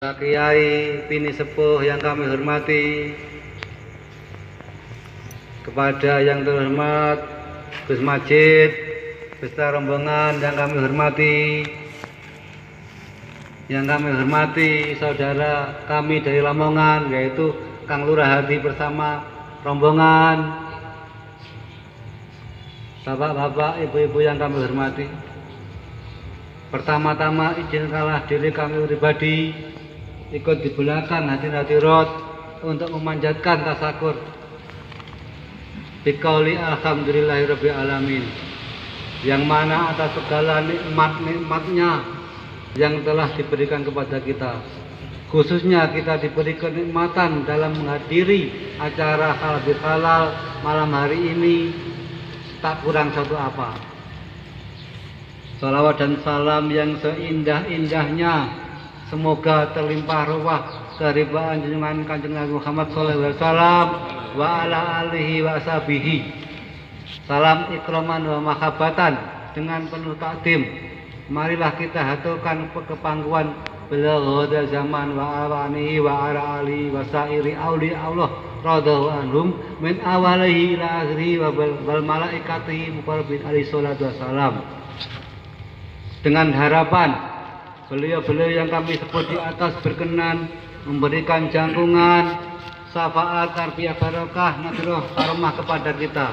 Pak Kiai, Pini Sepuh yang kami hormati, kepada yang terhormat Gus Majid, beserta rombongan yang kami hormati, saudara kami dari Lamongan, yaitu Kang Lurah Hadi bersama rombongan, bapak-bapak, ibu-ibu yang kami hormati. Pertama-tama izinkanlah diri kami pribadi ikut di belakang hadirat untuk memanjatkan tasakur biqauli alhamdulillahirabbil alamin, yang mana atas segala nikmat-nikmatnya yang telah diberikan kepada kita, khususnya kita diberi kenikmatan dalam menghadiri acara halal bihalal malam hari ini, tak kurang satu apa. Salawat dan salam yang seindah-indahnya semoga terlimpah ruah keridhaan junjungan Kanjeng Nabi Muhammad SAW wa ala alihi wa ashabihi. Salam ikraman wa mahabbatan dengan penuh takdim. Marilah kita haturkan kepangkuan beliau zaman wa awanihi wa ala alihi wa sairi auli Allah radhahu anhum min awalihi ila akhiri wa bal malaikatihi muqarrabin alaihi salatu wassalam. Dengan harapan beliau-beliau yang kami sebut di atas berkenan memberikan jangkungan, syafaat, tarbiyah, barokah, nadroh, karomah kepada kita,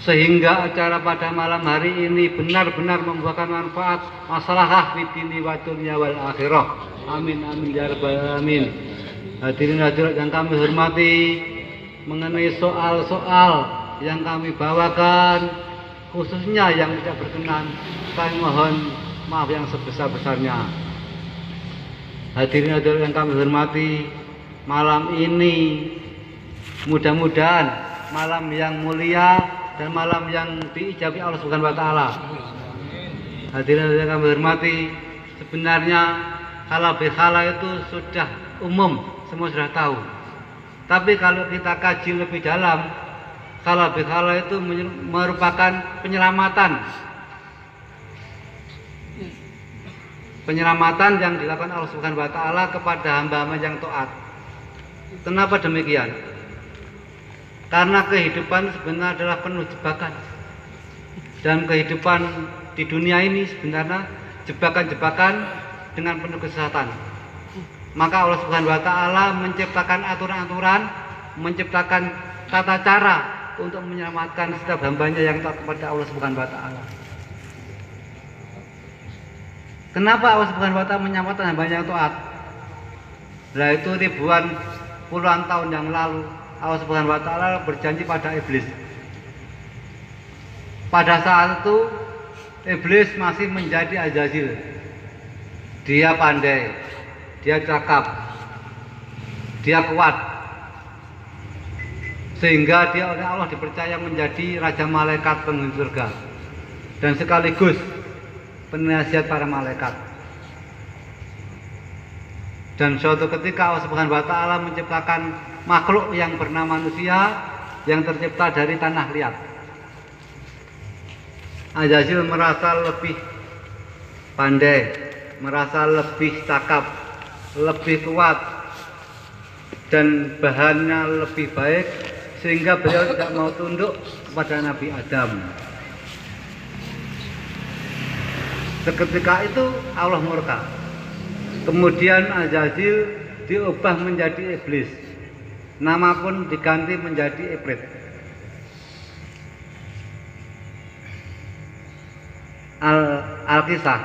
sehingga acara pada malam hari ini benar-benar membuahkan manfaat maslahah fid dini wa dunya wal akhirah. Amin amin ya rabbal alamin. Hadirin hadirat yang kami hormati, mengenai soal-soal yang kami bawakan, khususnya yang tidak berkenan, kami mohon maaf yang sebesar-besarnya. Hadirin hadirat yang kami hormati, malam ini mudah-mudahan malam yang mulia dan malam yang diijabi Allah Subhanahu wa taala. Hadirin hadirat yang kami hormati, sebenarnya halal bihalal itu sudah umum, semua sudah tahu. Tapi kalau kita kaji lebih dalam, halal bihalal itu merupakan penyelamatan yang dilakukan Allah Subhanahu wa taala kepada hamba-hamba yang taat. Kenapa demikian? Karena kehidupan sebenarnya adalah penuh jebakan. Dan kehidupan di dunia ini sebenarnya jebakan-jebakan dengan penuh kesesatan. Maka Allah Subhanahu wa taala menciptakan aturan-aturan, menciptakan tata cara untuk menyelamatkan setiap hambanya yang taat kepada Allah Subhanahu wa taala. Kenapa Allah Subhanahu wa taala menyelamatkan hamba yang taat? Nah, itu ribuan puluhan tahun yang lalu Allah Subhanahu wa taala berjanji pada iblis. Pada saat itu iblis masih menjadi Azazil. Dia pandai, dia cakap, dia kuat, sehingga dia oleh Allah dipercaya menjadi raja malaikat penghuni surga dan sekaligus penasihat para malaikat. Dan suatu ketika Allah Subhanahu wa taala menciptakan makhluk yang bernama manusia yang tercipta dari tanah liat. Azazil merasa lebih pandai, merasa lebih cakap, lebih kuat, dan bahannya lebih baik, sehingga beliau tidak mau tunduk kepada Nabi Adam. Seketika itu Allah murka. Kemudian Azazil diubah menjadi iblis. Nama pun diganti menjadi Ifrit. Al-Kisah.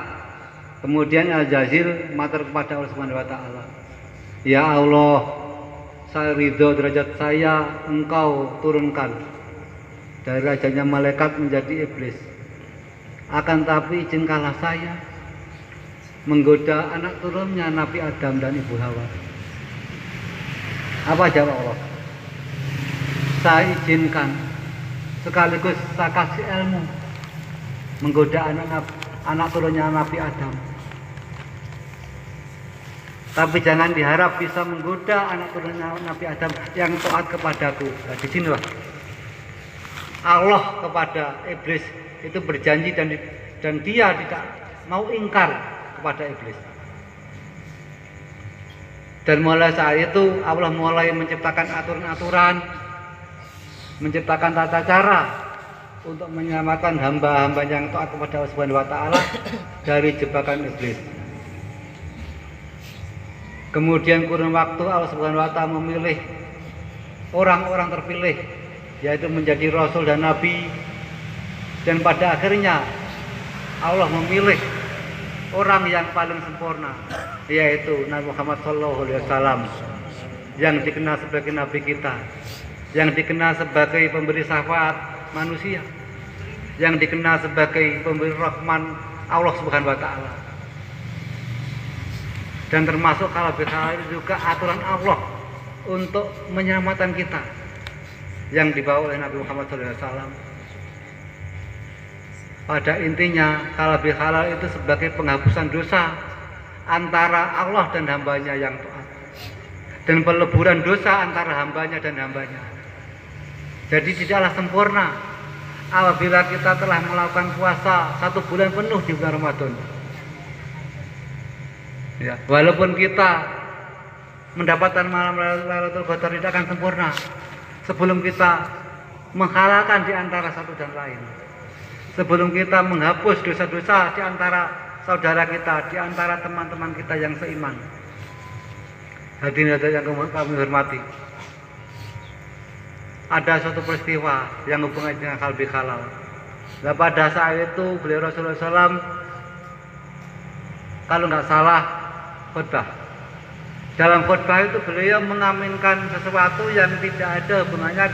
Kemudian Azazil matur kepada Allah Subhanahu wa taala. Ya Allah, saya ridho derajat saya Engkau turunkan dari rajanya malaikat menjadi iblis. Akan tapi izinkanlah saya menggoda anak turunnya Nabi Adam dan Ibu Hawa. Apa jawab Allah? Saya izinkan, sekaligus saya kasih ilmu menggoda anak turunnya Nabi Adam. Tapi jangan diharap bisa menggoda anak turunnya Nabi Adam yang taat kepadaku. Nah, di sinilah Allah kepada iblis itu berjanji dan dia tidak mau ingkar kepada iblis. Dan mulai saat itu Allah mulai menciptakan aturan-aturan, menciptakan tata cara untuk menyelamatkan hamba-hamba yang taat kepada Allah Subhanahu wa taala dari jebakan iblis. Kemudian kurun waktu Allah Subhanahu wa taala memilih orang-orang terpilih, yaitu menjadi rasul dan nabi, dan pada akhirnya Allah memilih orang yang paling sempurna, yaitu Nabi Muhammad SAW, yang dikenal sebagai nabi kita, yang dikenal sebagai pemberi syafaat manusia, yang dikenal sebagai pemberi rahman Allah Subhanahu wa taala. Dan termasuk kalau bisa juga aturan Allah untuk menyelamatkan kita yang dibawa oleh Nabi Muhammad SAW. Pada intinya halal bihalal itu sebagai penghapusan dosa antara Allah dan hambanya yang taat, dan peleburan dosa antara hambanya dan hambanya. Jadi tidaklah sempurna apabila kita telah melakukan puasa 1 bulan penuh di bulan Ramadan. Ya, walaupun kita mendapatkan malam Lailatul Qadar tidak akan sempurna sebelum kita menghalalkan di antara satu dan lain. Sebelum kita menghapus dosa-dosa di antara saudara kita, di antara teman-teman kita yang seiman. Hadirin yang kami hormati, ada suatu peristiwa yang hubungannya dengan halal bihalal. Nah, pada saat itu beliau Rasulullah SAW, kalau nggak salah, khutbah. Dalam khutbah itu beliau mengaminkan sesuatu yang tidak ada hubungannya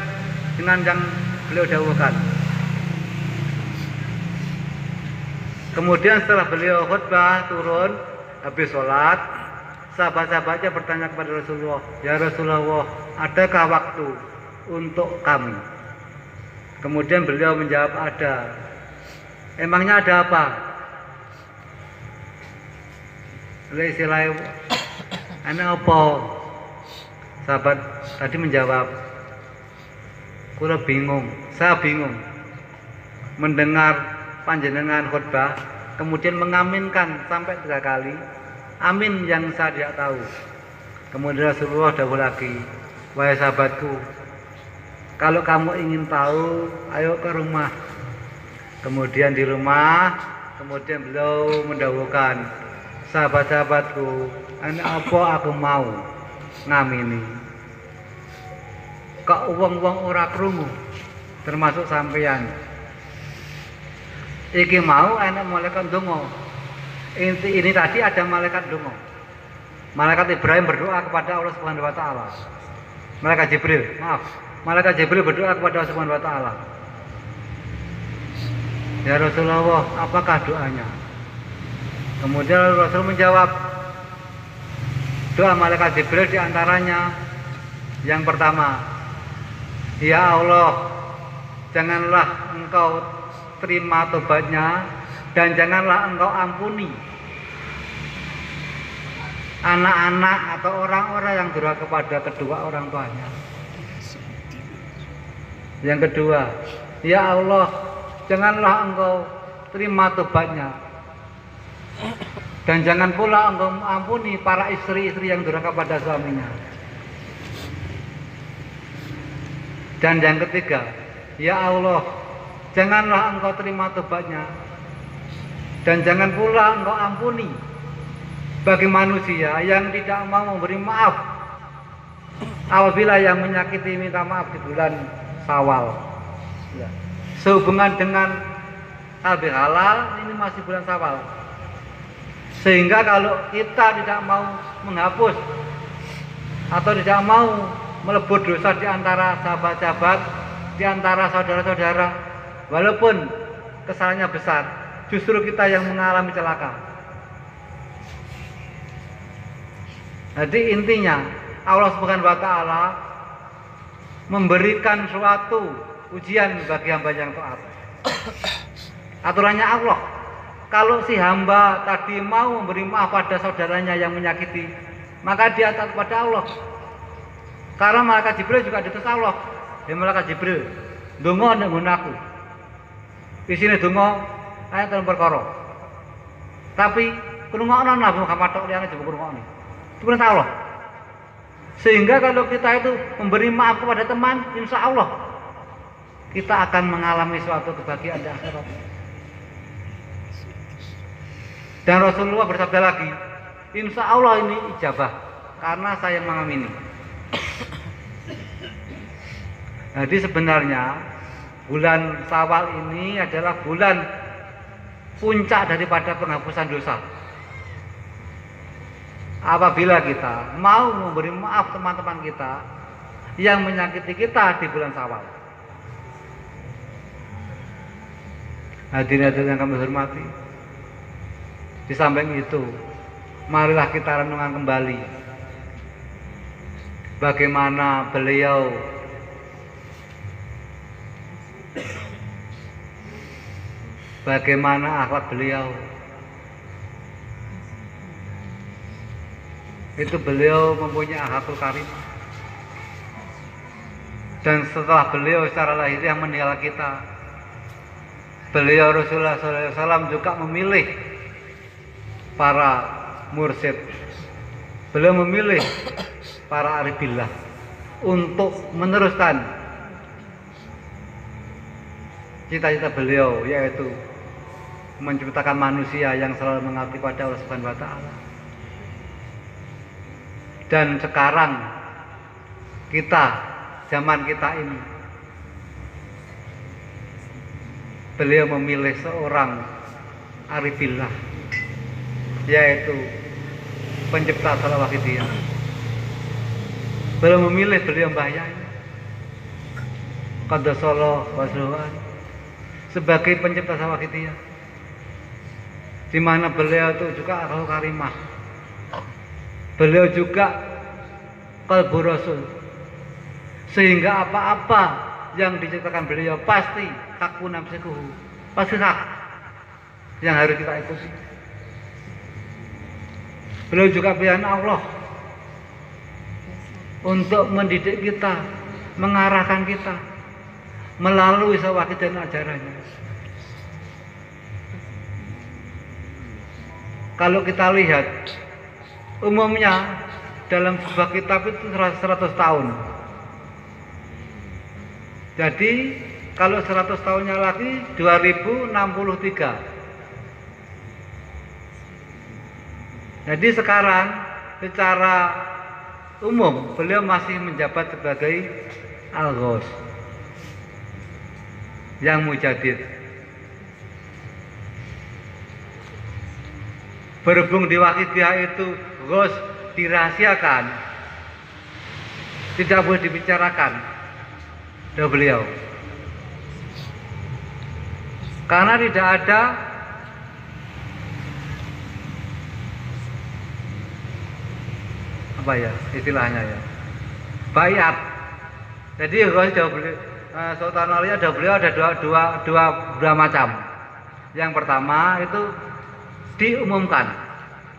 dengan yang beliau dahulukan. Kemudian setelah beliau khutbah turun, habis sholat, sahabat-sahabatnya bertanya kepada Rasulullah, "Ya Rasulullah, adakah waktu untuk kami?" Kemudian beliau menjawab, "Ada." "Emangnya ada apa?" Istilahnya, "Ana apa?" Sahabat tadi menjawab, "Kula bingung, saya bingung mendengar panjenengan khutbah, kemudian mengaminkan sampai 3 kali, amin yang saya tidak tahu." Kemudian Rasulullah dahulu lagi, "Wahai sahabatku, kalau kamu ingin tahu, ayo ke rumah." Kemudian di rumah, kemudian beliau mendahulukan, "Sahabat-sahabatku, apa aku mau ngamini? Kok wong-wong ora krungu, termasuk sampeyan. Iki mau enak malaikat dongo. Ini tadi ada malaikat dongo. Malaikat Ibrahim berdoa kepada Allah Subhanahu wa taala. Malaikat Jibril berdoa kepada Allah Subhanahu wa taala. Ya Rasulullah, apakah doanya? Kemudian Rasul menjawab, doa malaikat Jibril diantaranya yang pertama, "Ya Allah, janganlah Engkau terima tobatnya dan janganlah Engkau ampuni anak-anak atau orang-orang yang durhaka kepada kedua orang tuanya." Yang kedua, "Ya Allah, janganlah Engkau terima tobatnya dan jangan pula Engkau ampuni para istri-istri yang durhaka pada suaminya." Dan yang ketiga, "Ya Allah, janganlah Engkau terima tobatnya dan jangan pula Engkau ampuni bagi manusia yang tidak mau memberi maaf apabila yang menyakiti minta maaf di bulan Syawal." Ya. Sehubungan dengan halal bihalal, ini masih bulan Syawal. Sehingga kalau kita tidak mau menghapus atau tidak mau melebur dosa di antara sahabat-sahabat, di antara saudara-saudara, walaupun kesalahannya besar, justru kita yang mengalami celaka. Jadi intinya Allah Subhanahu wa taala memberikan suatu ujian bagi hamba yang taat. Aturannya Allah, kalau si hamba tadi mau memberi maaf pada saudaranya yang menyakiti, maka dia taat kepada Allah. Karena malaikat Jibril juga diutus Allah. Ya malaikat Jibril, "Donga nek nggon aku." Isine donga ayat telung perkara. Tapi krungokno Nabi Muhammad tok liyane juga krungokno. Itu perintah Allah. Sehingga kalau kita itu memberi maaf kepada teman, insya Allah kita akan mengalami suatu kebahagiaan di akhirat. Dan Rasulullah bersabda lagi, insya Allah ini ijabah karena saya mengamini. Jadi sebenarnya bulan Syawal ini adalah bulan puncak daripada penghapusan dosa. Apabila kita mau memberi maaf teman-teman kita yang menyakiti kita di bulan Syawal. Hadirin yang kami hormati, di samping itu, marilah kita renungkan kembali bagaimana beliau akhlak beliau. Itu beliau mempunyai akhlakul karimah. Dan setelah beliau secara lahiriah meninggal kita, beliau Rasulullah SAW juga memilih para mursyid. Beliau memilih para arif billah untuk meneruskan cita-cita beliau, yaitu menciptakan manusia yang selalu mengabdi pada Allah Subhanahu wa taala. Dan sekarang kita, zaman kita ini, beliau memilih seorang arif billah, yaitu pencipta Salah Wahidiyah. Beliau memilih beliau Mbah Yai Qaddasallahu wasruhan sebagai pencipta Salah Wahidiyah, di mana beliau itu juga akhlakul karimah. Beliau juga qalbu rasul, sehingga apa-apa yang diceritakan beliau pasti hakun nafsikuhu, pasti hak yang harus kita ikuti. Beliau juga pilihan Allah untuk mendidik kita, mengarahkan kita melalui sawakid dan ajarannya. Kalau kita lihat, umumnya dalam sebuah kitab itu 100 tahun. Jadi kalau 100 tahunnya lagi 2063. Jadi sekarang secara umum beliau masih menjabat sebagai Al-Ghaus yang mujadid. Berhubung di Wahidiyah itu Ghaus dirahasiakan, tidak boleh dibicarakan oleh beliau, karena tidak ada apa ya istilahnya ya, baiat. Jadi Ghaus Sultan Aulia beliau ada dua macam. Yang pertama itu diumumkan,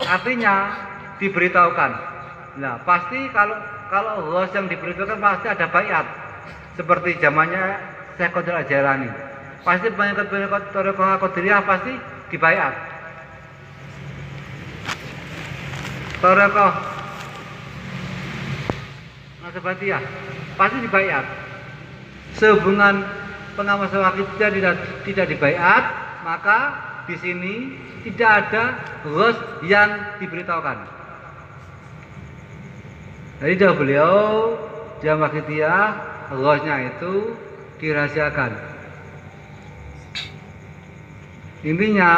artinya diberitahukan. Nah, pasti kalau Ghaus yang diberitahukan pasti ada baiat, seperti zamannya Syekh Qadir Al-Jailani. Pasti pengikut Thariqah Qadiriyah pasti dibaiat. Thariqah Naqsabandiyah pasti dibaiat. Sehubungan pengawas Wahidiyah tidak dibaiat, maka di sini tidak ada Ghaus yang diberitahukan. Jadi jauh beliau jam Wahidiyah, Ghausnya itu dirahasiakan. Intinya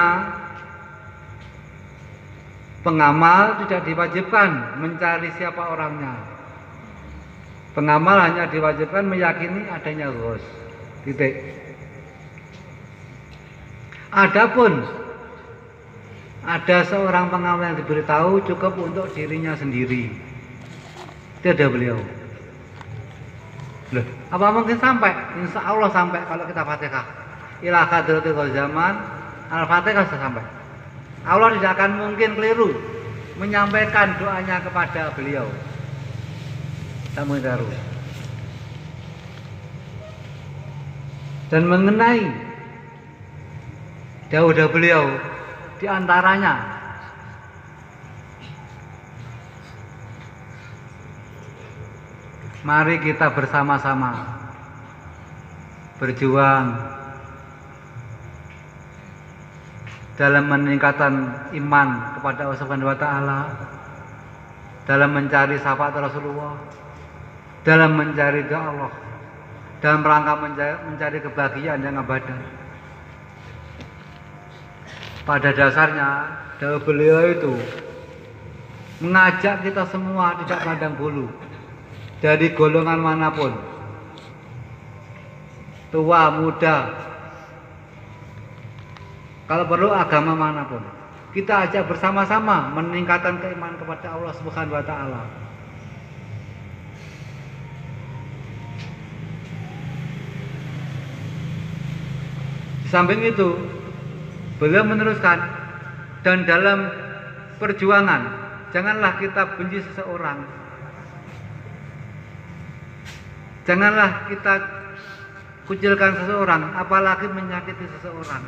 pengamal tidak diwajibkan mencari siapa orangnya. Pengamal hanya diwajibkan meyakini adanya Ghaus. Titik. Adapun ada seorang pengamal yang diberitahu cukup untuk dirinya sendiri. Itu ada beliau. Loh, apa mungkin sampai? Insya Allah sampai kalau kita Fatihah. Ila hadratil zaman Al-Fatihah sudah sampai. Allah tidak akan mungkin keliru menyampaikan doanya kepada beliau. Tak mungkin keliru. Dan mengenai dawuh beliau, di antaranya Mari kita bersama-sama berjuang dalam meningkatkan iman kepada Allah Subhanahu wa taala, dalam mencari syafaat Rasulullah, dalam mencari ridha Allah, dalam rangka mencari kebahagiaan yang abadi. Pada dasarnya dakwah beliau itu mengajak kita semua tidak pandang bulu, dari golongan manapun, tua, muda, kalau perlu agama manapun, kita ajak bersama-sama meningkatkan keimanan kepada Allah Subhanahu wa taala. Di samping itu, beliau meneruskan, dan dalam perjuangan janganlah kita benci seseorang, janganlah kita kucilkan seseorang, apalagi menyakiti seseorang.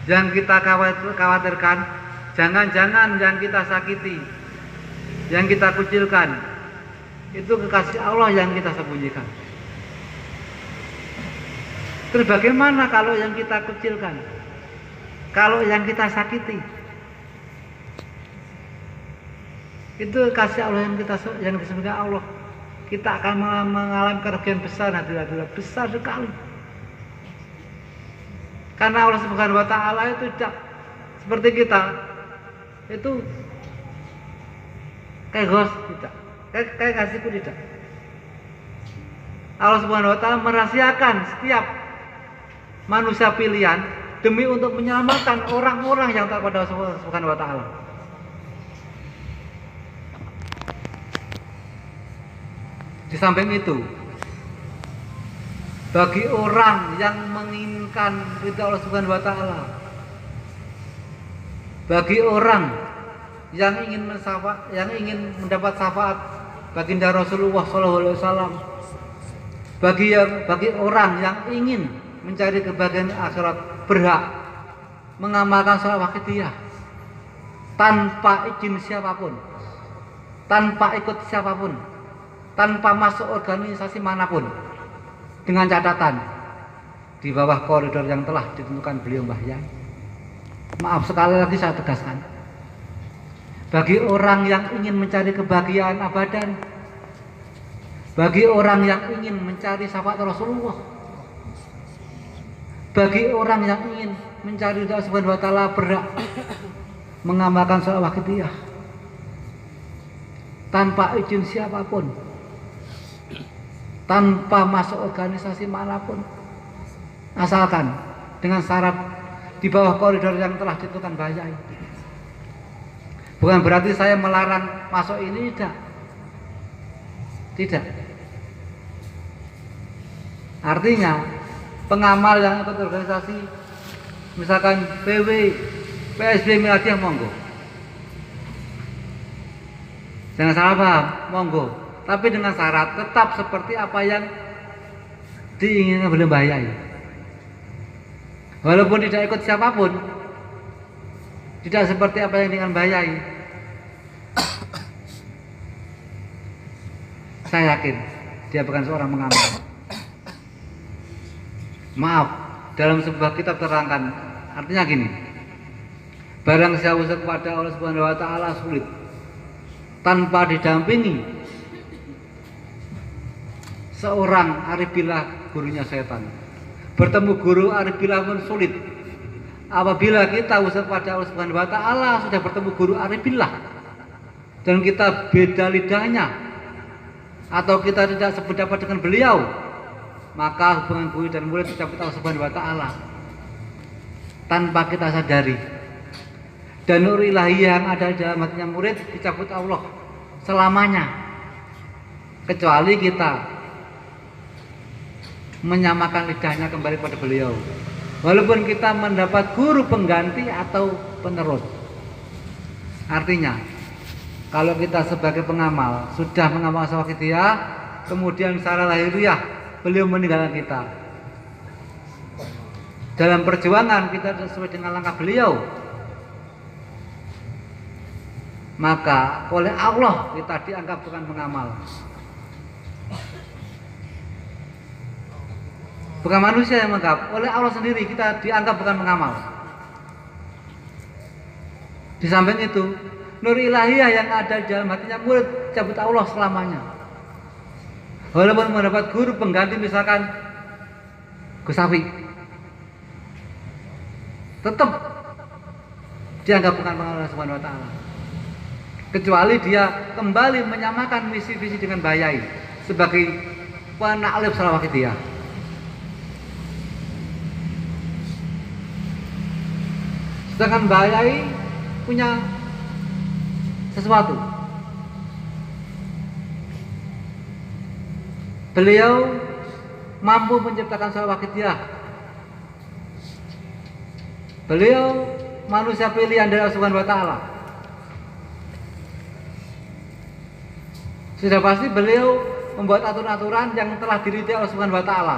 Yang kita khawatirkan, jangan-jangan yang kita sakiti, yang kita kucilkan, itu kekasih Allah yang kita sembunyikan. Terus bagaimana kalau yang kita kucilkan, kalau yang kita sakiti, itu kasih Allah yang disembunyikan Allah, kita akan mengalami kerugian besar, hadirat besar sekali. Karena Allah Subhanahu wa taala itu tidak seperti kita, itu kayak ghost tidak, kayak kasihku tidak. Allah Subhanahu wa taala merahasiakan setiap manusia pilihan demi untuk menyelamatkan orang-orang yang taat kepada Allah Subhanahu wa taala. Di samping itu, bagi orang yang menginginkan ridha Allah Subhanahu wa taala, bagi orang yang ingin mendapat syafaat baginda Rasulullah sallallahu alaihi wasallam, bagi orang yang ingin mencari kebahagiaan akhirat, berhak mengamalkan salat waqtiyah tanpa izin siapapun, tanpa ikut siapapun, tanpa masuk organisasi manapun, dengan catatan di bawah koridor yang telah ditentukan beliau Mbah Yai. Maaf, sekali lagi saya tegaskan, bagi orang yang ingin mencari kebahagiaan abadan, bagi orang yang ingin mencari syafaat Rasulullah, bagi orang yang ingin mencari ridha Subhanahu wa taala, berhak mengamalkan salat waqtiyah tanpa izin siapapun, tanpa masuk organisasi manapun, asalkan dengan syarat di bawah koridor yang telah ditentukan Mbah Yai. Bukan berarti saya melarang masuk ini, tidak. Artinya pengamal yang ikut organisasi, misalkan PW, PSB Miladiyah, monggo, jangan salah paham, monggo. Tapi dengan syarat tetap seperti apa yang diinginkan oleh Mbah Yai. Walaupun tidak ikut siapapun, tidak seperti apa yang diinginkan Mbah Yai, saya yakin dia bukan seorang mengamal. Maaf, dalam sebuah kitab terangkan, artinya gini, barang siapa kepada Allah Subhanahu wa taala sulit tanpa didampingi seorang arif billah, gurunya setan. Bertemu guru arif billah pun sulit. Apabila kita usaha kepada Allah Subhanahu wa taala, sudah bertemu guru arif billah dan kita beda lidahnya atau kita tidak sependapat dengan beliau, maka hubungan guru dan murid dicabut Allah Subhanahu wa taala tanpa kita sadari. Dan nur ilahi yang ada di dalam hatinya murid dicabut Allah selamanya, kecuali kita menyamakan lidahnya kembali kepada beliau, walaupun kita mendapat guru pengganti atau penerus. Artinya, kalau kita sebagai pengamal sudah mengamal salat waqtiyah, kemudian secara lahiriah beliau meninggalkan kita, dalam perjuangan kita sesuai dengan langkah beliau, maka oleh Allah kita dianggap bukan mengamal. Bukan manusia yang menganggap, oleh Allah sendiri kita dianggap bukan mengamal. Di samping itu, nur ilahiyah yang ada di dalam hatinya murid cabut Allah selamanya. Walaupun mendapat guru pengganti misalkan Gus Safi, tetap dianggap bukan mengamal Allah Subhanahu wa taala. Kecuali dia kembali menyamakan misi visi dengan Bayai sebagai penaklif Salawakitiyah. Sedangkan Bayai punya sesuatu. Beliau mampu menciptakan Salawakitiyah. Beliau manusia pilihan dari Allah Subhanahu wa taala. Sudah pasti beliau membuat aturan-aturan yang telah diridhoi Allah Subhanahu wa taala.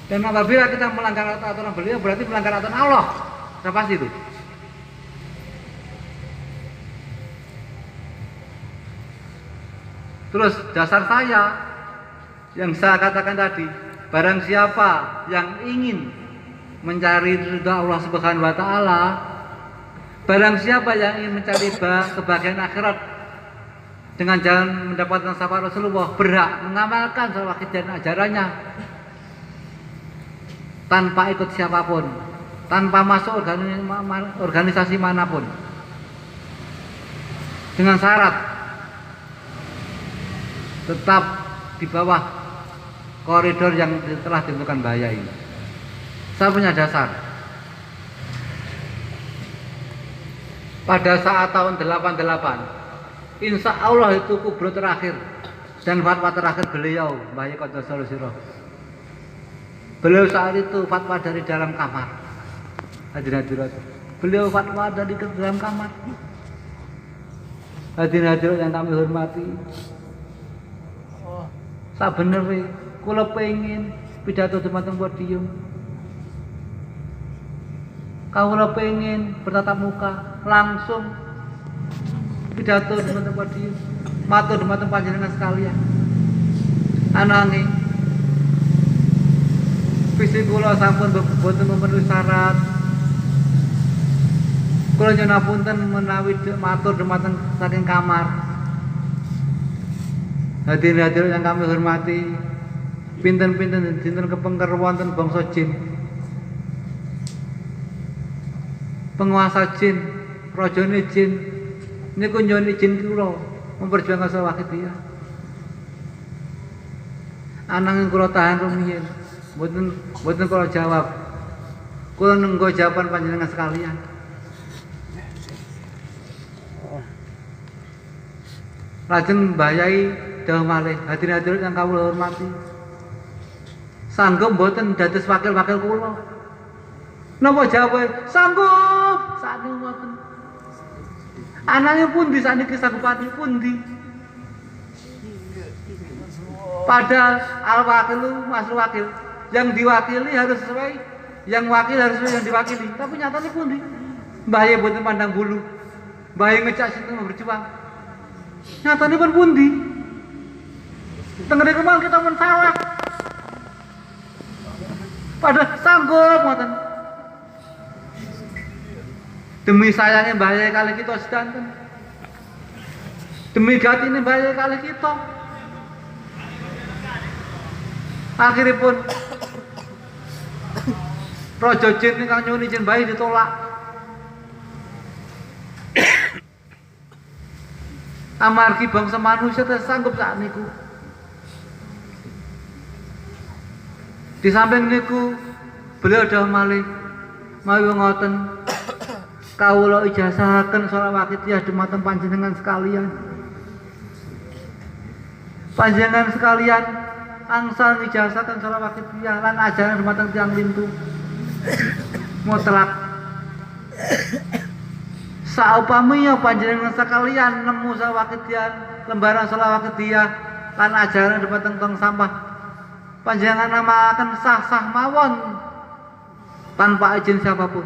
Dan apabila kita melanggar aturan beliau berarti melanggar aturan Allah. Sudah pasti itu. Terus dasar saya yang saya katakan tadi, barang siapa yang ingin mencari ridha Allah Subhanahu wa taala, barang siapa yang ingin mencari kebahagiaan akhirat dengan jalan mendapatkan syafaat Rasulullah, berhak mengamalkan Salawakitiyah dan ajarannya tanpa ikut siapapun, tanpa masuk organisasi manapun, dengan syarat tetap di bawah koridor yang telah ditentukan Bayai. Saya punya dasar. Pada saat tahun 88, insya Allah itu kubro terakhir dan fatwa terakhir beliau, Bayai Qaddasallahu sirrah. Beliau saat itu fatwa dari dalam kamar. Hadirin-hadirat, beliau fatwa dari dalam kamar. Hadirin-hadirat yang kami hormati, sabenernya kula pengen pidato dumateng podium, kula pengen bertatap muka langsung pidato dumateng podium, matur dumateng panjenengan sekalian. Ananging visi kula sampun boten memenuhi syarat. Kula nyuwun apunten menawi matur dumateng saking kamar. Hadirin-hadirin yang kami hormati, pinten-pinten dinten kepengker wonten bangsa jin, penguasa jin, rajane jin niku nyuwun izin kula memperjuangkan Salawakitiyah. Ananging kula tahan rumiyin, mboten kula jawab. Kula nunggu jawaban panjenengan sekalian. Lajeng Bayai dawuh malih, hadirin-hadirin yang kawula hormati, sanggup mboten dados wakil-wakil kula? Napa jawabe? Sanggup. Sakniki mboten. Anane pundi sakniki sanggupane pundi? Padahal al-wakil masuk wakil, yang diwakili harus sesuai, yang wakil harus sesuai yang diwakili. Tapi nyatane pundi? Mbah Yai mboten pandang bulu. Mbah Yai ngecak sinten berjuang. Nyatane pun pundi? Tengene kemang kita men salah. Padahal sanggup mboten. Demi sayangnya Mbah Yai kali kita sedanten. Demi gatine Mbah Yai kali kita. Akhiripun Raja Jin ingkang nyuwun izin Mbah Yai ditolak. Amargi bangsa manusia tersanggup saat niku. Di samping niku beliau dawuh malih mawi ngoten, kawula ijazahaken Salawakitiyah dumateng panjenengan sekalian. Panjenengan sekalian angsal ijazahaken Salawakitiyah lan ajaran dumateng tiyang lintu mutlak. Saupamiya panjenengan sekalian nemu Salawakitiyah, lembaran Salawakitiyah lan ajaran dumateng tong sampah, panjenengan namakan sah-sah mawon tanpa izin siapapun.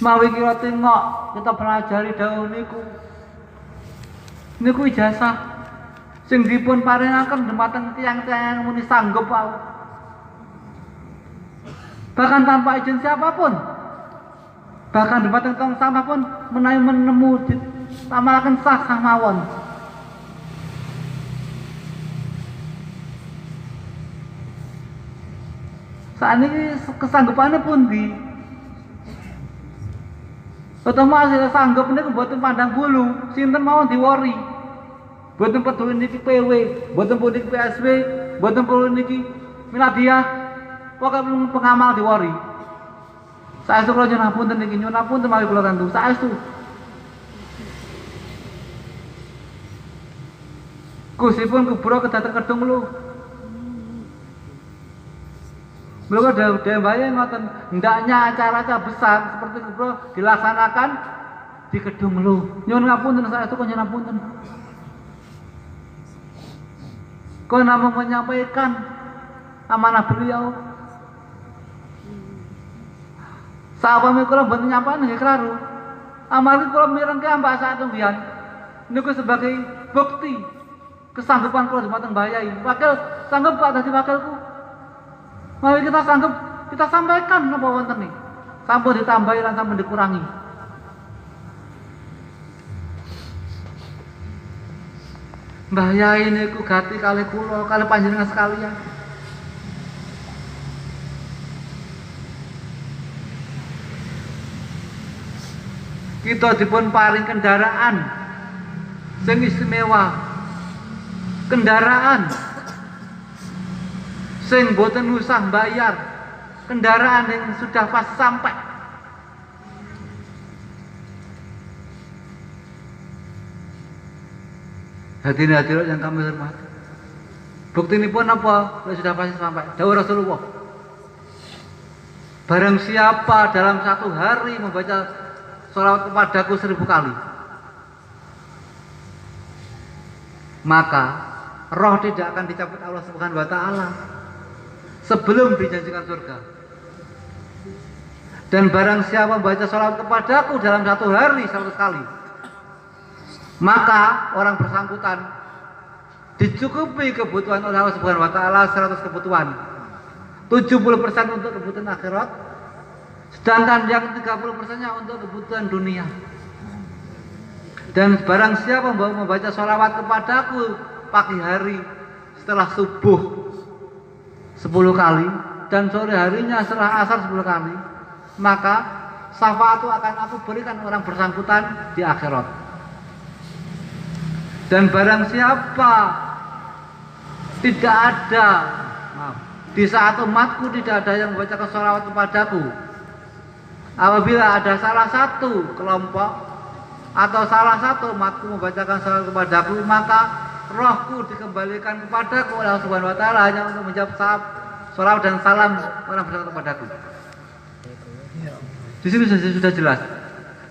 Mawi kira tengok kita pelajari dawuh niku ijazah sing dipun paringaken dumateng tiyang-tiyang muni sanggup wae. Bahkan tanpa izin siapapun. Bahkan dumateng tong sampah pun menawi menemu ditamalaken sah mawon. Saat ini kesanggupannya pun di otomatis sanggup ini mboten pandang bulu, sinten mawon diwori. Mboten peduli niki PW, mboten peduli PSW, mboten peduli niki Miladiah, pokoke pengamal diwori. Saestu kula nyuwun apunten niki, nyuwun apunten mawi kula tantu, saestu. Kusipun kubro kedaten kedung lu. Mula ada bayang ngoten, hendaknya acara-acara besar seperti kubro dilaksanakan di gedung lu. Nyuwun ngapunten saestu kula nyuwun apunten. Kau namun menyampaikan amanah beliau. Sahabat mikro buat nyampaikan nggih klaru. Amargi kula mireng ke ambak saat tunggian. Niku sebagai bukti kesanggupan kula dumateng bayai. Wakil sanggup Pak dadi wakilku. Mari kita sanggup kita sampaikan napa wonten nih. Sampun ditambahi lan sampun dikurangi. Mbah Yai niku gati kalih kula, kalih panjenengan sekalian. Kita dipun paring kendaraan sing istimewa. Kendaraan sing boten usah bayar. Kendaraan yang sudah pas sampai. Hadirin yang kami hormati. Bukti ini pun apa? Sudah pasti sampai. Dawuh Rasulullah. Barang siapa dalam satu hari membaca sholawat kepadaku 1000 kali, maka roh tidak akan dicabut Allah Subhanahu wa Ta'ala sebelum dijanjikan surga. Dan barang siapa membaca sholawat kepadaku dalam satu hari 100 kali, maka orang bersangkutan dicukupi kebutuhan oleh Allah Subhanahu wa Ta'ala 100 kebutuhan. 70% untuk kebutuhan akhirat, sedangkan yang 30%-nya untuk kebutuhan dunia. Dan barang siapa membaca sholawat kepadaku pagi hari setelah subuh 10 kali dan sore harinya setelah asar 10 kali, maka syafaat akan aku berikan orang bersangkutan di akhirat. Dan barang siapa tidak ada, di saat umatku tidak ada yang membaca sholawat kepadaku, apabila ada salah satu kelompok atau salah satu umatku membacakan sholawat kepadaku, maka rohku dikembalikan kepadaku oleh Allah Subhanahu wa Ta'ala hanya untuk menjawab sholawat dan salam orang bersangkutan kepadaku. Di sini sudah jelas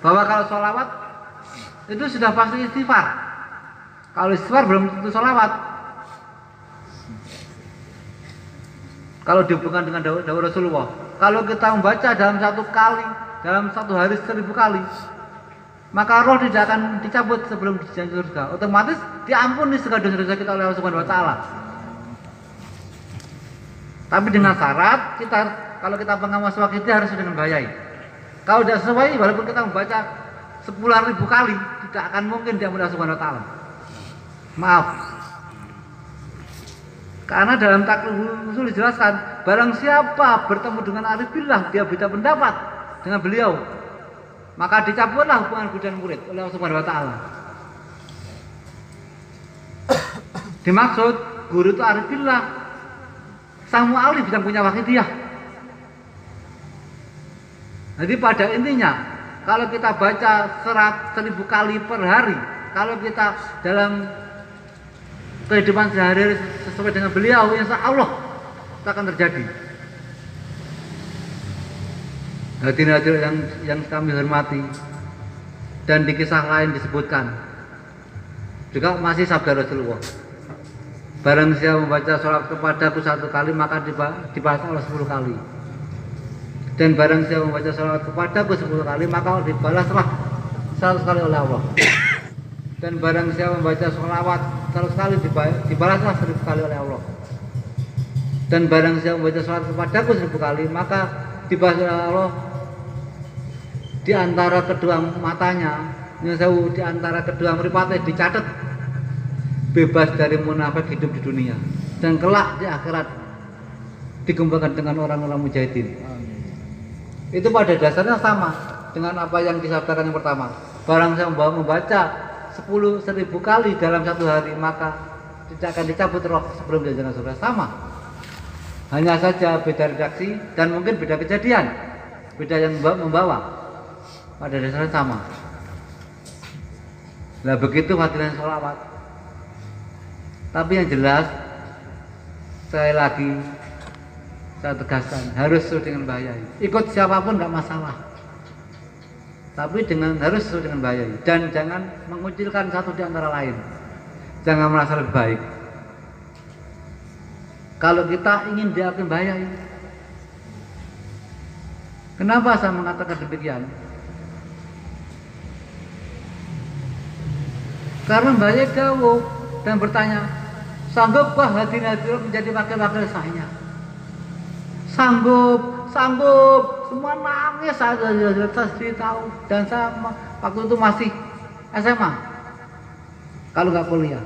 bahwa kalau sholawat itu sudah pasti istighfar. Kalau istighfar belum tentu sholawat. Kalau dihubungkan dengan dawuh Rasulullah, kalau kita membaca dalam satu kali, dalam satu hari 1000 kali, maka roh tidak akan dicabut sebelum dijanji surga. Otomatis diampuni segala dosa-dosa kita oleh Allah Subhanahu wa Ta'ala. Tapi dengan syarat kita, kalau kita pengawas waktu harus dengan bayai. Kalau tidak sesuai, walaupun kita membaca 10.000 kali, tidak akan mungkin diampuni Allah Subhanahu wa Ta'ala. Maaf. Karena dalam taklif usul dijelaskan, barang siapa bertemu dengan arif billah, dia beda pendapat dengan beliau, maka dicabutlah hubungan guru dan murid oleh Allah Subhanahu wa Ta'ala. Dimaksud guru itu arif billah, sang mu'alif yang punya wakidiyah. Jadi pada intinya, kalau kita baca 1000 kali per hari, kalau kita dalam kehidupan sehari-hari sesuai dengan beliau, insya Allah itu akan terjadi. Hadirin yang kami hormati, dan di kisah lain disebutkan juga masih sabda Rasulullah, barang siapa membaca sholat kepadaku 1 kali maka dibalas Allah 10 kali. Dan barang siapa membaca salawat kepadaku 10 kali, maka dibalaslah 100 kali oleh Allah. Dan barang siapa membaca salawat 100 kali, dibalaslah 1000 kali oleh Allah. Dan barang siapa membaca salawat kepadaku 1000 kali, maka dibalas oleh Allah di antara kedua matanya, di antara kedua mripate dicatat bebas dari munafik hidup di dunia, dan kelak di akhirat dikembangkan dengan orang-orang mujahidin. Itu pada dasarnya sama dengan apa yang disabdakan yang pertama. Barang siapa membaca 10.000 kali dalam satu hari, maka tidak akan dicabut roh sebelum jajanan surga. Sama, hanya saja beda redaksi dan mungkin beda kejadian, beda yang membawa. Pada dasarnya sama. Nah begitu fadilah sholawat. Tapi yang jelas, sekali lagi saya tegaskan, harus sesuai dengan bahaya. Ikut siapapun nggak masalah, tapi harus sesuai dengan bahaya. Dan jangan mengucilkan satu di antara lain. Jangan merasa lebih baik. Kalau kita ingin diakui bahaya, kenapa saya mengatakan demikian? Karena bahaya jauh dan bertanya, sanggupkah hadirin menjadi wakil-wakil saya? Sanggup, semua nangis. Saya tahu, dan saya waktu itu masih SMA, kalau nggak kuliah.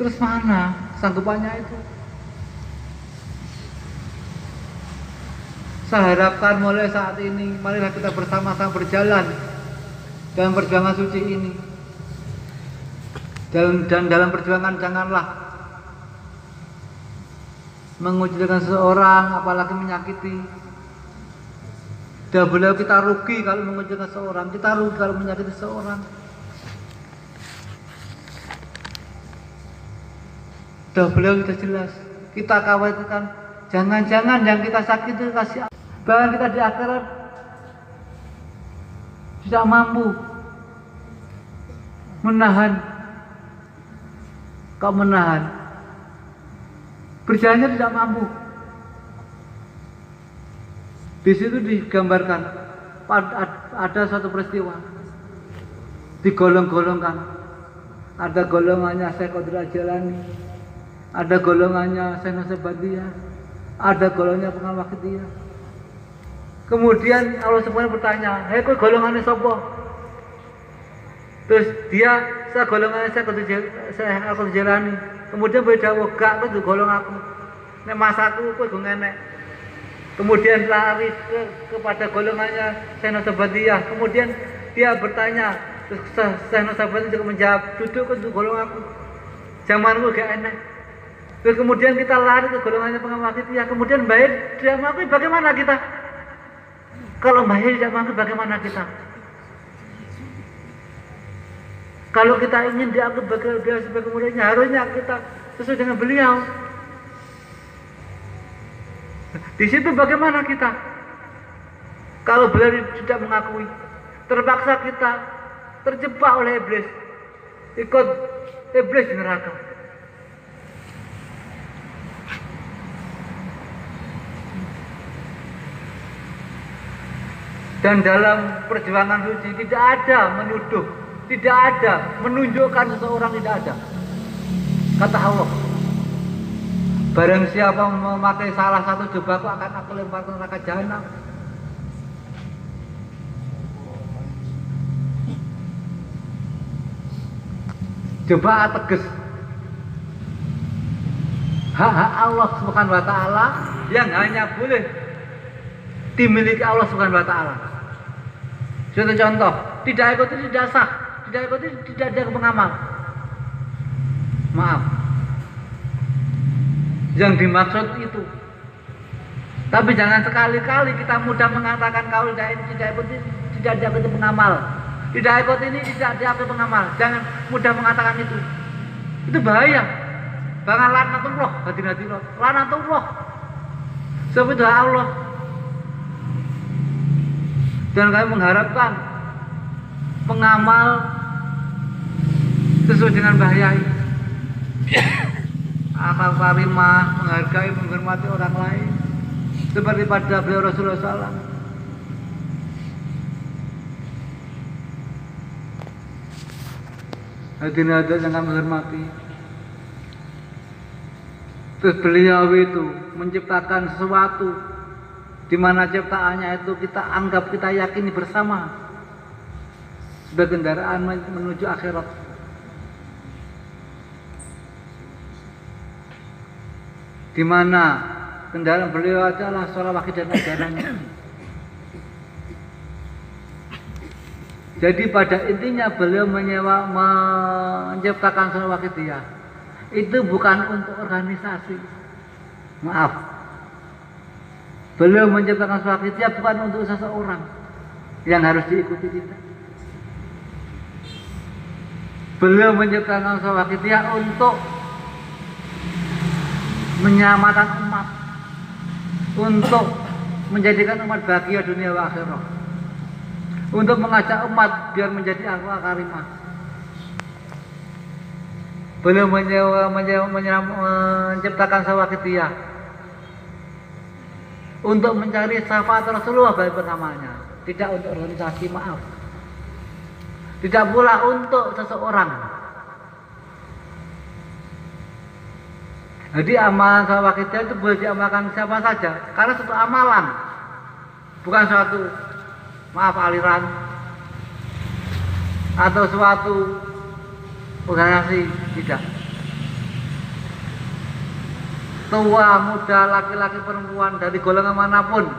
Terus mana sanggupannya itu? Saya harapkan mulai saat ini, marilah kita bersama-sama berjalan dalam perjuangan suci ini. Dan dalam perjuangan janganlah mengucilkan seseorang, apalagi menyakiti. Dan beliau kita rugi kalau mengucilkan seseorang, kita rugi kalau menyakiti seseorang. Dan beliau sudah jelas, kita khawatirkan jangan-jangan yang kita sakiti kasih, bahkan kita di akhirat tidak mampu menahan, berjalannya tidak mampu. Di situ digambarkan ada suatu peristiwa, digolong-golongkan. Ada golongannya Syekh Qadir Jalani, ada golongannya Syekh Nasabandiyah, ada golongannya Pengawakitiyah. Kemudian Allah semuanya bertanya, hei kok golongannya sapa? Terus dia, saya golongannya Syekh Qadir Jalani. Kemudian beda gak, kok golong aku. Nek masaku kowe go ngenek. Kemudian lari kepada golongannya Syekh Nasabandiyah. Kemudian dia bertanya, terus Syekh Nasabandiyah juga menjawab, duduk kok golong aku. Zamanku gak enek. Terus kemudian kita lari ke golongannya Pengawakitiyah. Kemudian baik dia mengakui, bagaimana kita? Kalau bahaya tidak mengakui, bagaimana kita? Kalau kita ingin dianggap sebagai muridnya, harusnya kita sesuai dengan beliau. Di situ bagaimana kita? Kalau beliau tidak mengakui, terpaksa kita terjebak oleh iblis, ikut iblis di neraka. Dan dalam perjuangan suci tidak ada menuduh, tidak ada menunjukkan seseorang, tidak ada. Kata Allah, barang siapa memakai salah satu jubahku akan aku lempar ke neraka jahanam. Jubah tegas, hak Allah Subhanahu wa taala yang hanya boleh dimiliki Allah Subhanahu wa taala. Suatu contoh, tidak ikuti tidak sah, tidak ikuti tidak ada pengamal. Maaf, yang dimaksud itu. Tapi jangan sekali-kali kita mudah mengatakan kau tidak ikuti, tidak diikuti pengamal. Tidak ikut ini tidak diikuti pengamal. Jangan mudah mengatakan itu. Itu bahaya. Bahkan laknatullah, hati-hati, laknatullah. Sebab itu Allah. Dan kami mengharapkan pengamal sesuai dengan bahaya ini. Akal karimah, menghargai, menghormati orang lain. seperti pada beliau Rasulullah SAW. Hadirin hadirat yang kami hormati, terus beliau itu menciptakan sesuatu di mana ciptaannya itu kita anggap, kita yakini bersama sebagai kendaraan menuju akhirat. Di mana kendaraan beliau adalah sholawat dan ajarannya. Jadi pada intinya beliau menciptakan sholawat dia itu bukan untuk organisasi. Maaf, beliau menciptakan sholawat dia bukan untuk seseorang yang harus diikuti kita. Beliau menciptakan sholawat dia untuk menyelamatkan umat, untuk menjadikan umat bahagia dunia wa akhirat, untuk mengajak umat biar menjadi akhlak karimah. Beliau menciptakan sholawat dia untuk mencari syafaat Rasulullah bagi pertamanya, tidak untuk organisasi, maaf, tidak pula untuk seseorang. Jadi amalan sholawat kita itu boleh diamalkan siapa saja, karena suatu amalan, bukan suatu, maaf, aliran atau suatu organisasi, tidak. Tua, muda, laki-laki, perempuan dari golongan manapun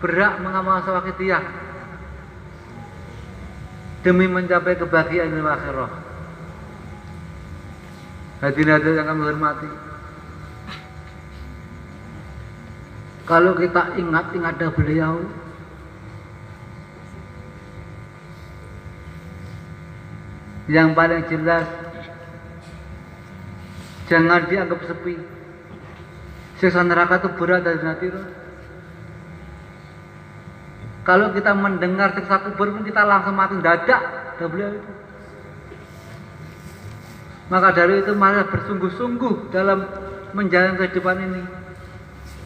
berhak mengamalkan sholawat kita demi mencapai kebahagiaan di akhirat. Hadirin yang kami hormati, kalau kita ingat ada beliau, yang paling jelas jangan dianggap sepi. Siksa neraka itu berat dari hati. Kalau kita mendengar siksa kubur pun kita langsung mati dadak, ada beliau itu. Maka dari itu marilah bersungguh-sungguh dalam menjalani kehidupan ini,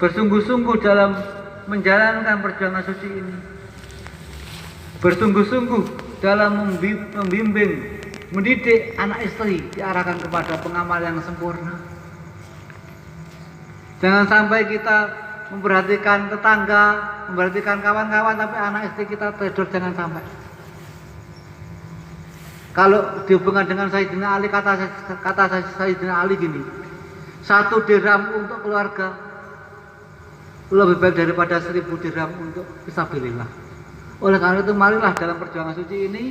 bersungguh-sungguh dalam menjalankan perjuangan suci ini, bersungguh-sungguh dalam membimbing, mendidik anak istri diarahkan kepada pengamal yang sempurna. Jangan sampai kita memperhatikan tetangga, memperhatikan kawan-kawan, tapi anak istri kita tidur, jangan sampai. Kalau dihubungkan dengan Sayyidina Ali, kata Sayyidina Ali gini, 1 dirham untuk keluarga lebih baik daripada 1000 dirham untuk fisabilillah. Oleh karena itu marilah dalam perjuangan suci ini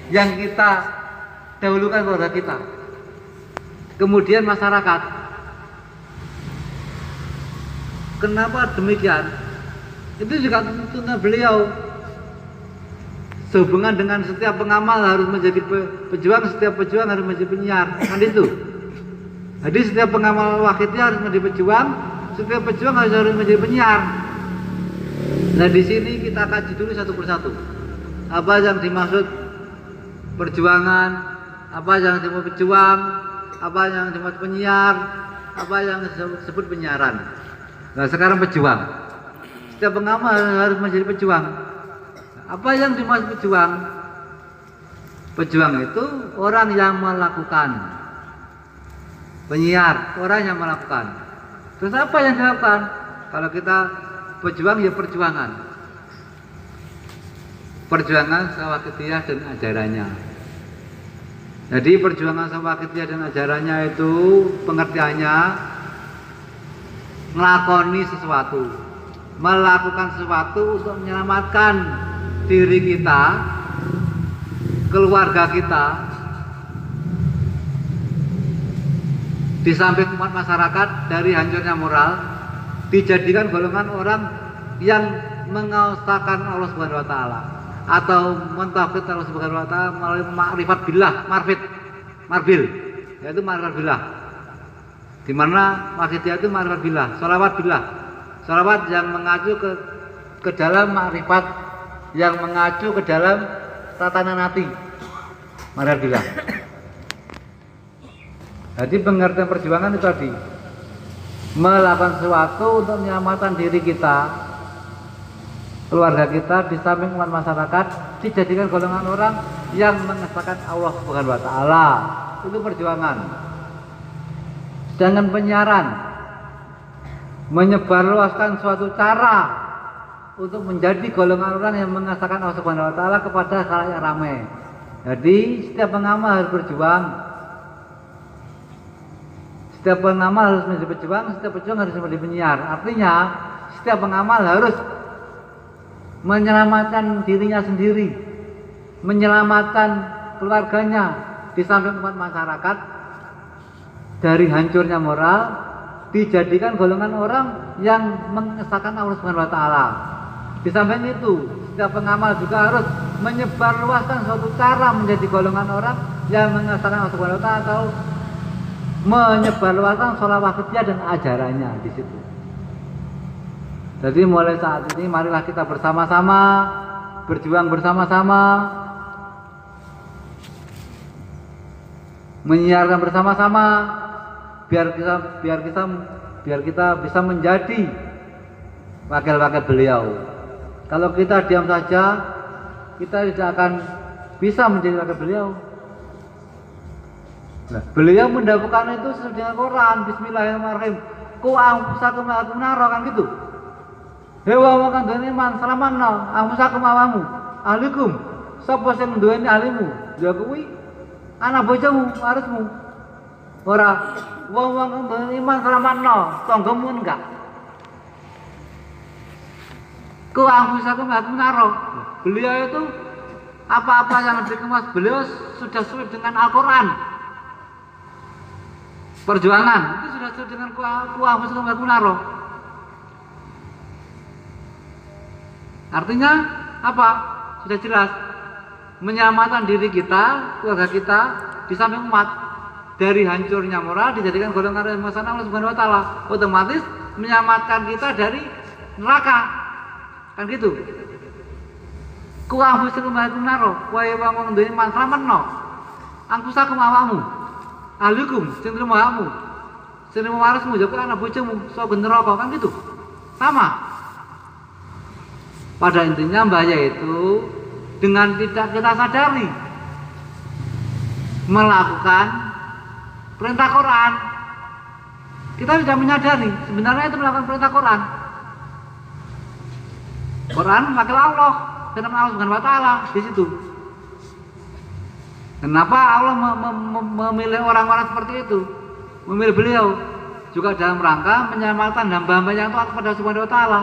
yang kita dahulukan keluarga kita, kemudian masyarakat. Kenapa demikian? Itu juga tuntunan beliau. Sehubungan dengan setiap pengamal harus menjadi pejuang, setiap pejuang harus menjadi penyiar, kan itu. Jadi setiap pengamal wakitnya harus menjadi pejuang, setiap pejuang harus menjadi penyiar. Nah di sini kita kaji dulu satu persatu. Apa yang dimaksud perjuangan, apa yang dimaksud pejuang, apa yang dimaksud penyiar, apa yang disebut penyiaran. Nah sekarang pejuang. Setiap pengamal harus menjadi pejuang. Apa yang dimaksud pejuang? Pejuang itu orang yang melakukan. Penyiar, orang yang melakukan. Terus apa yang dilakukan? Kalau kita pejuang ya perjuangan. Perjuangan sawakitiyah dan ajarannya. Jadi perjuangan sawakitiyah dan ajarannya itu pengertiannya melakoni sesuatu, melakukan sesuatu untuk menyelamatkan diri kita, keluarga kita, di samping umat masyarakat dari hancurnya moral, dijadikan golongan orang yang mengaustakan Allah Subhanahu wa taala atau mentauhid Allah Subhanahu wa taala melalui makrifat billah, marbil, yaitu makrifat billah. Di mana maksudnya itu makrifat billah, sholawat billah, sholawat yang mengacu ke dalam makrifat, yang mengacu ke dalam tatanan hati, makrifat billah. Jadi pengertian perjuangan itu tadi melakukan sesuatu untuk menyelamatkan diri kita, keluarga kita, di samping umat masyarakat, dijadikan golongan orang yang mengesahkan Allah Subhanahu wa taala. Itu perjuangan. Sedangkan penyiaran menyebarluaskan suatu cara untuk menjadi golongan orang yang mengesahkan Allah Subhanahu wa taala kepada khalayak ramai. Jadi setiap pengamal harus berjuang. Setiap pengamal harus menjadi berjuang, setiap pejuang harus menjadi penyiar. Artinya setiap pengamal harus menyelamatkan dirinya sendiri, menyelamatkan keluarganya, di samping umat masyarakat dari hancurnya moral, dijadikan golongan orang yang mengesahkan Allah Subhanahu wa taala. Di samping itu, setiap pengamal juga harus menyebarluaskan suatu cara menjadi golongan orang yang mengesahkan Allah Subhanahu wa taala, atau menyebarluaskan sholawat setia dan ajarannya di situ. Jadi mulai saat ini marilah kita bersama-sama berjuang bersama-sama, menyiarkan bersama-sama biar kita bisa menjadi wakil-wakil beliau. Kalau kita diam saja, kita tidak akan bisa menjadi wakil beliau. Nah, beliau mendapatkan itu sesuai dengan Quran, Bismillahirrahmanirrahim. Ku anfusakum wa naro, kan gitu. Hewa makan duweni iman salamanna anfusakum awamu ahlikum. Sapa sing duweni ahlimu? Ya kuwi anak bojomu, warismu. Ora wong kang duweni iman salamanna tanggamu enggak. Ku anfusakum wa naro. Beliau itu apa-apa yang dikemas beliau sudah sesuai dengan Al-Quran. Perjuangan itu sudah sesuai dengan kuah naro. Artinya apa? Sudah jelas, menyelamatkan diri kita, keluarga kita, di samping umat dari hancurnya moral, dijadikan golongan yang mengesahkan Allah Subhanahu wa taala. Otomatis menyelamatkan kita dari neraka. Kan gitu. Ku anfusakum naro, wa wong duwe iman slametno. Anfusakum awamu. Ahlikum sing trimo awakmu. Sing trimo warismu ya kuwi anak bojomu, sok neraka, kan gitu. Sama. Pada intinya bahaya itu dengan tidak kita sadari melakukan perintah Quran. Kita tidak menyadari sebenarnya itu melakukan perintah Quran. Quran wakil Allah, firman Allah Subhanahu wa taala di situ. Kenapa Allah memilih orang-orang seperti itu? Memilih beliau juga dalam rangka menyelamatkan hamba-hamba yang taat kepada Subhanahu wa taala.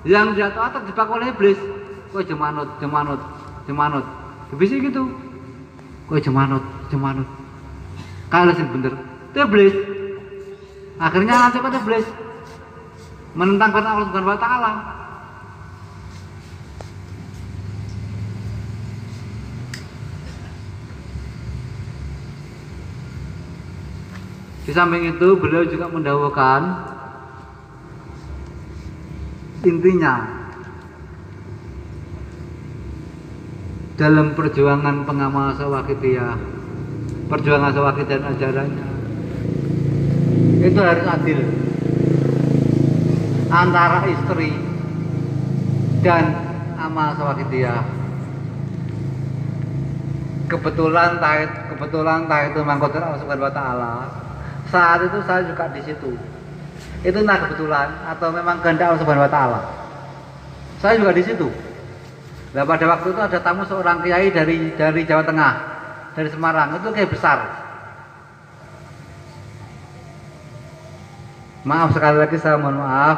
Yang dia taat terjebak oleh iblis. Kowe jemanut. Iblis gitu. Kowe jemanut. Kalau sing bener, itu iblis. Akhirnya nanti pada iblis menentang perintah Allah Subhanahu wa taala. Di samping itu beliau juga mendahulukan intinya dalam perjuangan pengamal sawakidiyah, perjuangan sawakid dan ajarannya itu harus adil antara istri dan amal sawakidiyah. Kebetulan itu mangkoter Allah Subhanahu wa taala. Saat itu saya juga di situ. Itu entah kebetulan atau memang kehendak Allah Subhanahu wa taala. Saya juga di situ. Nah, pada waktu itu ada tamu seorang kiai dari Jawa Tengah, dari Semarang. Itu kiai besar. Maaf sekali lagi, saya mohon maaf.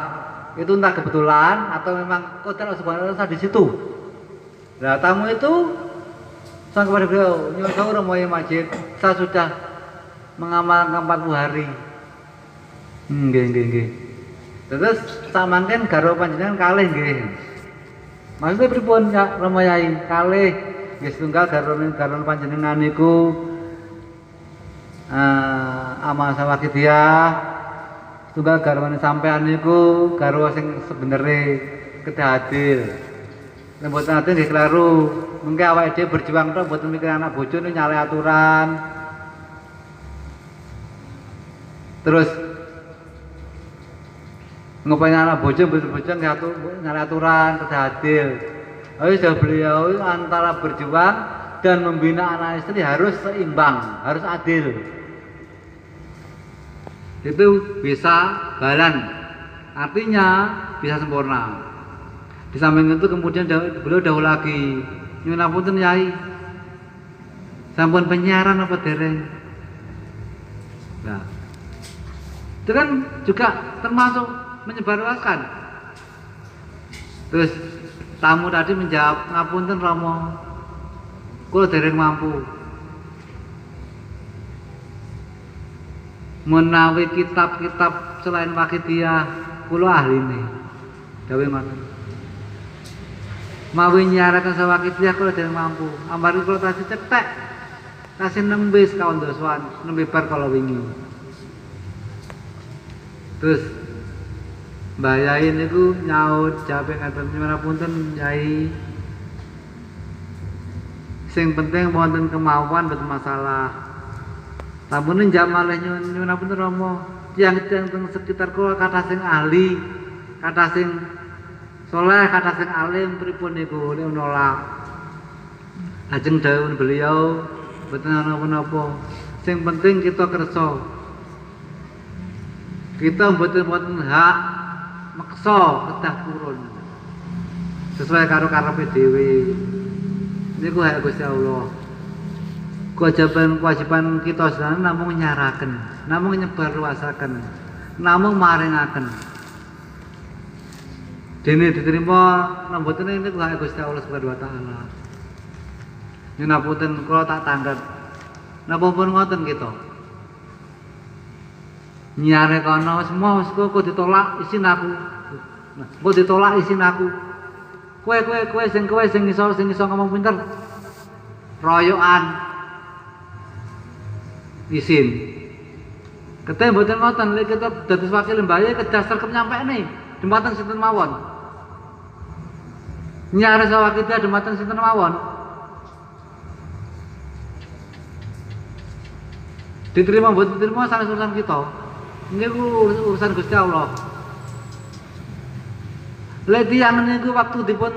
Itu entah kebetulan atau memang kehendak Allah Subhanahu wa taala, saya di situ. Nah, tamu itu saya kepada beliau, "Nyuwun sewu Romo Masjid, saya sudah mengamalkan 40 hari." Nggih. Terus samangken garwa panjenengan kalih nggih. Maksudnya pripun ya Romo Yai? Kalih nggih setunggal garwa panjenengan niku amal sawakidiyah. Setunggal garwane sampean niku garwa sing sebenere kedah adil. Nek mboten adil nggih kleru. Mengke awake dhewe berjuang tok mboten mikir anak bojone nyale aturan. Terus Ngapain anak bojo nyari aturan adil. Sudah beliau antara berjuang dan membina anak istri harus seimbang, harus adil. Itu bisa balan, artinya bisa sempurna. Di samping itu kemudian beliau dahulu lagi nyuwun apunten Yai, sampun penyiaran apa dereng? Nah, itu kan juga termasuk menyebarluaskan. Terus tamu tadi menjawab, ngapunten Romo, kula dereng mampu. Menawi kitab-kitab selain Wakidiyah kula ahline. Dawuh ngoten. Mawi nyiaraken sawakidiyah kula dereng mampu. Amargi kula tasih cetek. Tasih nembe sekawan dosaan, nembe bar kala wingi. Terus Mbah Yai niku nyaut jawabe ngaten nyuwun punten Yai. Sing penting wonten kemauan mboten masalah. Sampun njak malih nyuwun apunten Rama, tiyang-tiyang teng sekitar kula kathah sing ahli, kathah sing saleh, kathah sing alim pripun niku nek nolak. Lajeng dawuh beliau mboten ana napa-napa. Sing penting kita kersa. Kita mboten hak meksa kedah purun. Sesuai karo karepe dhewe. Niku hak Gusti Allah. Kewajiban kita sedaya namung nyaraken, namung nyebarluasaken, namung maringaken. Dene diterima mboten niku hak Gusti Allah Subhanahu wa taala. Nyuwun apunten kula tak tanggap. Napa pun ngoten kita. Nyare kono semua kok ditolak isin aku. Kok ditolak isin aku. Kowe sing iso ngomong pinter. Royokan isin. Keteh mboten ngoten lek kita dados wakil mbaya kedah serkem nyampekne dumateng sinten mawon. Nyare sawakidiyah dumateng sinten mawon. Diterima mboten diterima sanes urusan kita. Niku urusan Gusti Allah. Lek tiyang niku waktu dipun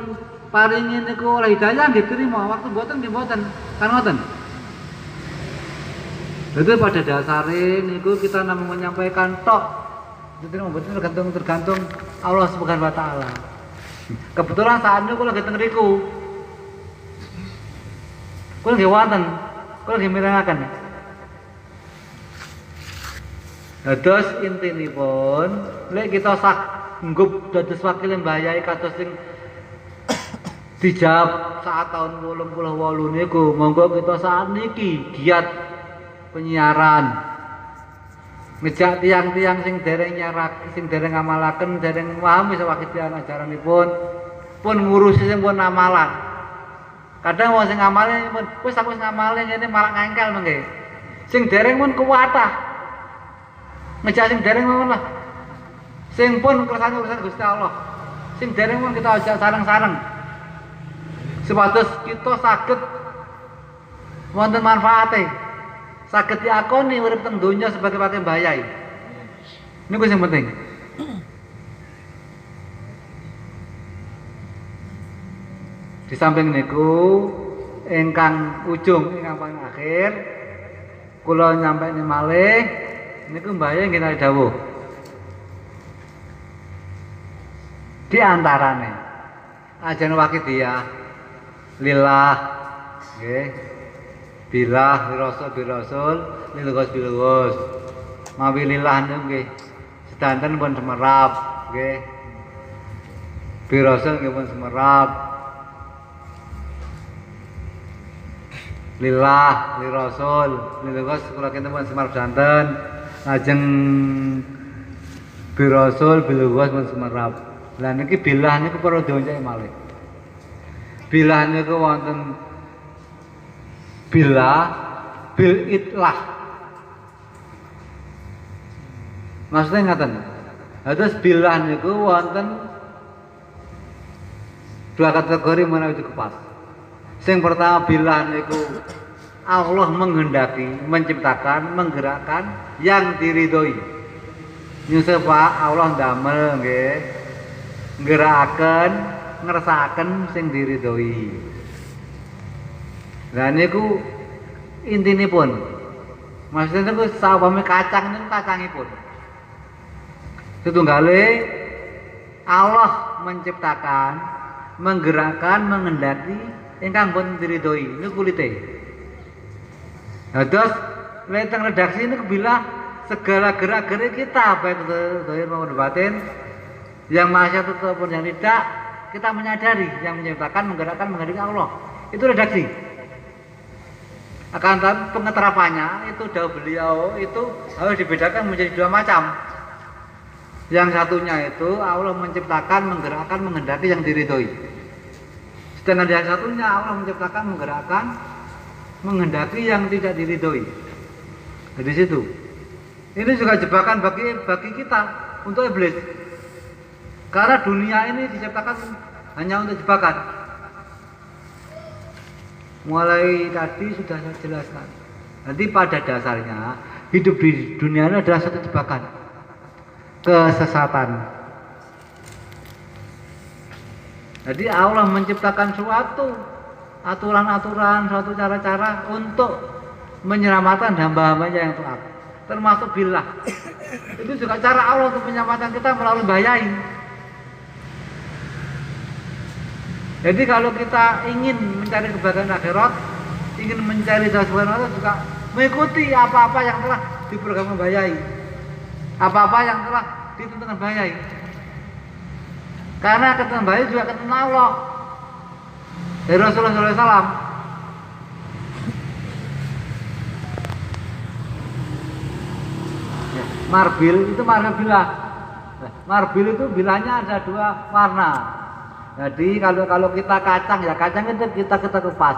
paringi niku oleh hidayah diterima, waktu mboten nggih mboten. Kan ngoten. Jadi pada dasarnya niku kita namung menyampaikan tok. Jadi mboten tergantung Allah Subhanahu wa taala. Kebetulan saat niku kula lagi teng riku. Kula nggih wonten. Kula nggih mirengaken. Dados intinipun lek kita sanggup dados wakil Mbah Yai kados sing dijawab saat tahun 88 niku, monggo kita saat niki giat penyiaran ngejak tiang-tiang sing dereng nyarak, sing dereng ngamalaken, dereng paham sawakidiyah ajaranipun pun ngurusi sing pun amalan. Kadang wong sing ngamale pun wis aku ngamale ngene malah ngengkel mengke. Sing dereng pun kuwatah. Ngejak sing dereng mawon lah. Sing pun kersane urusan Gusti Allah. Sing dereng pun kita ajak sareng-sareng. Supados kita saged wonten manfaate. Saged diakoni urip teng donya sebagai wakil Mbah Yai. Niku sing penting. Di samping niku ingkang ujung ingkang paling akhir kula nyampeni malih niku Mbah Yai nggih dawuh. Di antarane ajaran wakidiyah lillah nggih bilah birasul bilugos mawi lillah niku nggih sedanten pun semerap nggih birasul nggih pun semerap lillah lirasul bilugos kula kinten pun semerap sedanten lajeng birasul bilugos pun semerap. Lah niki bilah niku para donya malih. Bilah niku wonten bilah bil itlah. Maksudnya ngaten. Terus bilah niku wonten dua kategori menawi dikupas. Sing pertama bilah niku Allah menghendaki, menciptakan, menggerakkan yang diridhoi. Nyusup Pak Allah ndamel nggih. Ngerakaken, ngersakaken sing diridhoi. Lah niku intinipun. Maksudnya niku sawame kacang niku kacangipun. Setunggale Allah menciptakan, menggerakkan, mengendaki ingkang boten diridhoi niku kulite. Dados teng redaksi niku bila segala gerak-gerik kita baik zahir maupun batin yang maksiat ataupun yang tidak, kita menyadari yang menciptakan, menggerakkan, mengendaki Allah. Itu redaksi. Akan tetapi pengeterapannya itu dawuh beliau itu harus dibedakan menjadi dua macam. Yang satunya itu Allah menciptakan, menggerakkan, mengendaki yang diridhoi. Sedangkan yang satunya Allah menciptakan, menggerakkan, mengendaki yang tidak diridhoi. Jadi situ. Ini juga jebakan bagi kita untuk iblis. Karena dunia ini diciptakan hanya untuk jebakan. Mulai tadi sudah saya jelaskan. Nanti pada dasarnya hidup di dunia ini adalah satu jebakan, kesesatan. Jadi Allah menciptakan suatu aturan-aturan, suatu cara-cara untuk menyelamatkan hamba-hambanya yang taat, termasuk billah. Itu juga cara Allah untuk menyelamatkan kita melalui bayain. Jadi kalau kita ingin mencari kebahagiaan akhirat, ingin mencari ridha subhanahu juga mengikuti apa-apa yang telah diprogramkan bayai, apa-apa yang telah ditentukan bayai. Karena ketentuan bayai juga ketentuan Allah dari Rasulullah SAW. Marbil itu marbil bilah. Marbil itu bilahnya ada dua warna. Jadi kalau kita kacang ya kacang itu kita kupas.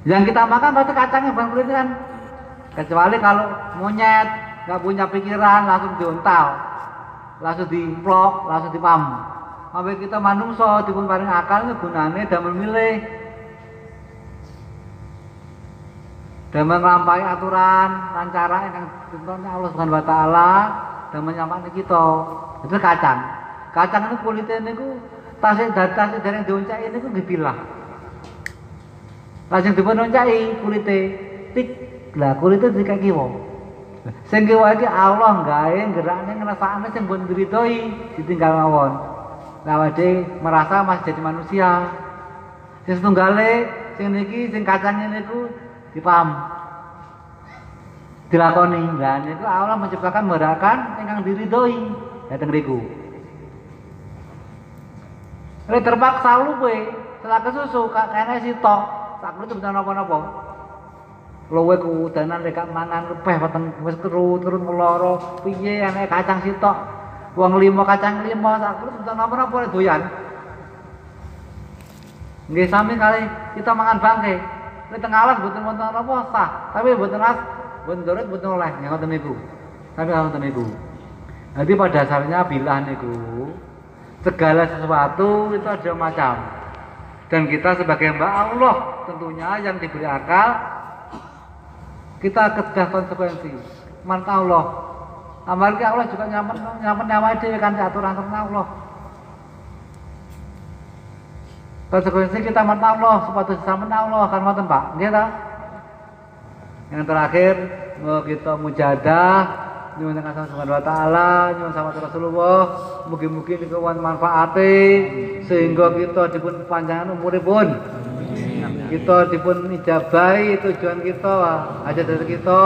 Yang kita makan pasti kacangnya bukan kulitnya kan. Kecuali kalau monyet nggak punya pikiran langsung diontal, langsung diimplok, langsung dipam. Sampai kita manungso dipun paring akal gunane damel milih, damel nglampahi aturan, lan cara ingkang ditentukan Allah Subhanahu wa taala, damel nyampani kita. Itu kacang. Kacang itu kulitnya niku tasik dari dioncai niku nggih pilah. Lajeng dipun oncai kulite tik. Lah kulite dikek kiwa. Sing kiwa iki Allah gawe gerakne ngrasakne sing mbon diridhoi ditinggal mawon. Lah awake merasa masih jadi manusia. Sing setunggale sing niki sing kacangnya niku dipaham. Dilakoni. Lah niku Allah menciptakan merakan ingkang diridhoi dateng riku. Lek terpaksa luwe, setelah kesusu kene sitok, sak kulit bisa napa-napa. Luwe kudanan lek mangan lepeh weteng wis kerut-kerut meloro, piye enek kacang sitok. Wong 5 kacang 5 sak kulit bisa napa-napa doyan. Nggih sami kali kita mangan bangke. Lek teng alas mboten wonten napa sah, tapi mboten as, mboten doret mboten oleh ngoten niku. Tapi ngoten niku. Jadi pada dasarnya bilah niku segala sesuatu itu ada macam, dan kita sebagai hamba Allah tentunya yang diberi akal kita kedah konsekuensi mantap Allah. Amarga Allah juga nyampen nyawa dhewe kan aturan Allah. Konsekuensi kita mantap Allah sepatu sama Allah kan ngoten Pak. Nggih ta? Yang terakhir mau kita mujadah nyuwun kasih Subhanahu wa taala, nyuwun sama Rasulullah, mugi-mugi niku wonten manfaate sehingga kita dipun panjangan umuripun. Kita dipun ijabahi tujuan kita, hajat kita,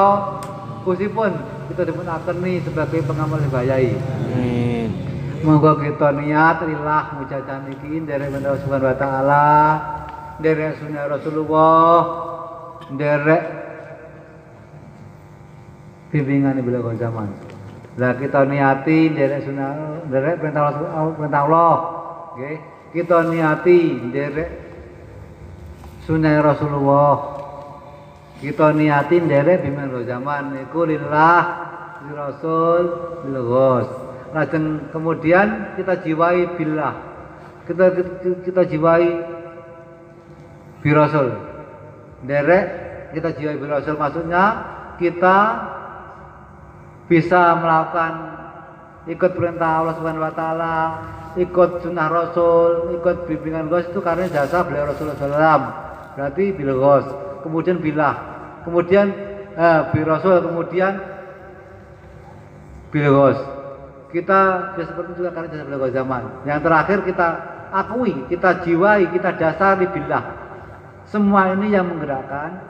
kusipun kita dipun akeni sebagai pengamal bayai. Amin. Monggo kita niat lillah mujadah niki nderek Allah Subhanahu wa taala, nderek sunah Rasulullah, nderek bimbingan beliau zaman. Lah kita niati nderek sunah, nderek perintah Allah, nggih. Kita niati nderek sunah Rasulullah. Kita niati nderek bimbingan zaman niku lillah, li Rasul, bil Ghos. Lajeng kemudian kita jiwai billah. Kita jiwai bi Rasul. Nderek kita jiwai bi Rasul maksudnya kita bisa melakukan ikut perintah Allah Subhanahu wa taala, ikut sunnah Rasul, ikut bimbingan Ghaus itu karena jasa beliau Rasulullah SAW. Berarti bil Ghaus, kemudian bilah, kemudian bil Rasul, kemudian bil Ghaus. Kita seperti juga karena jasa beliau Ghaus zaman. Yang terakhir kita akui, kita jiwai, kita dasari billah. Semua ini yang menggerakkan,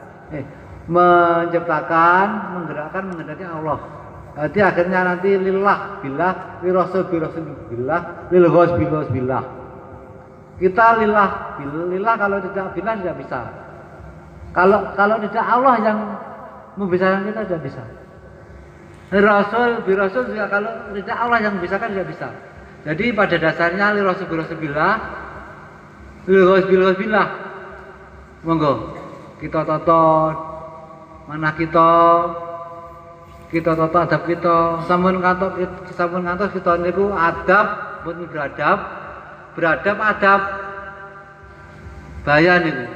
menciptakan, menggerakkan, menghendaki Allah. Jadi akhirnya nanti lillah billah, lirasul billah, lil Ghaus billah. Kita lillah kalau tidak billah tidak bisa. Kalau tidak Allah yang membesarkan kita tidak bisa. Lirasul juga kalau tidak Allah yang membesarkan tidak bisa. Jadi pada dasarnya lirasul billah, lil Ghaus billah. Monggo kita tonton mana kita toto adab kita, sampun ngantos kita niku adab mboten beradab adab bahaya niku.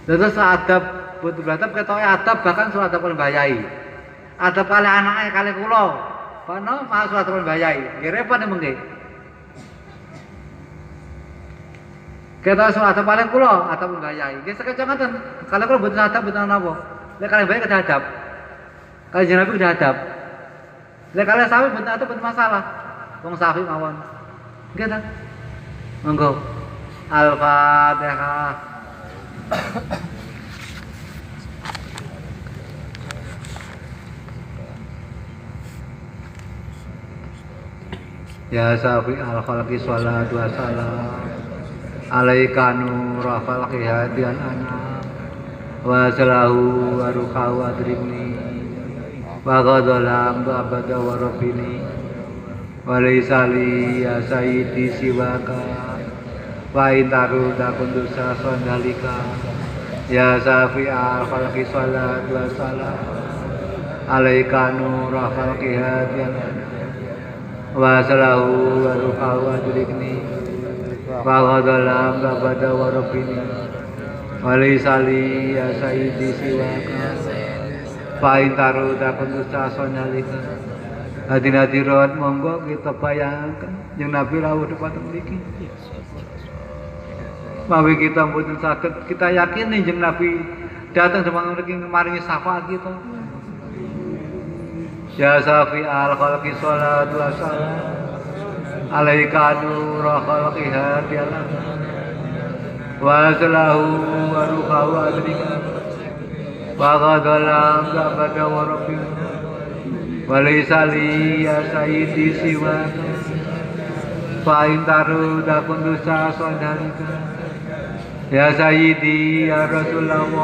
Terus adab mboten beradab ketoke adab bahkan surat adab bahayai. Adab kali anake kali kula. Kono malah surat adab bahayai. Nggih repot nggih. Kita surat adab kali kula adab bahayai. Nggih sekecok ngoten. Kalau kula mboten adab mboten napa. Lek kali bahaya kedah adab. Kalau jeneng Nabi udah adab. Lek kalian sawi bener itu masalah. Wong sawi mawon. Nggih ta? Monggo. Al-Fatihah. Ya Safi al-Khalqi sholatu wassalam alaika nur falqi hadian ana wa salahu wa ruqahu adribni wa ghadalam abada wa rabbini wa laisali ya sayyidi siwaka wa intaru dakundusa sondalika ya safi al-khalqi sholatu wassalam alaika nur falqi hadian wa salahu wa ruqahu adribni wa ghadalam abada wa rabbini wa laisali ya sayyidi siwaka Pain taruh dakun dusta sonalika hadirat monggo kita bayangkan yang Nabi rawuh depan mriki. Mawi kita mboten saged kita yakini jeung Nabi datang depan mriki maringi syafaat kita. Ya Safi al-Khalqi sholatu wassalam alaika nur khalqi hadiyalan wa salahu wa ruhahu adrika Waqadalam gabada warabbin Walisali ya sayyidi siwaka Fa'in taru dakun dusa sondarika Ya sayyidi ya Rasulullah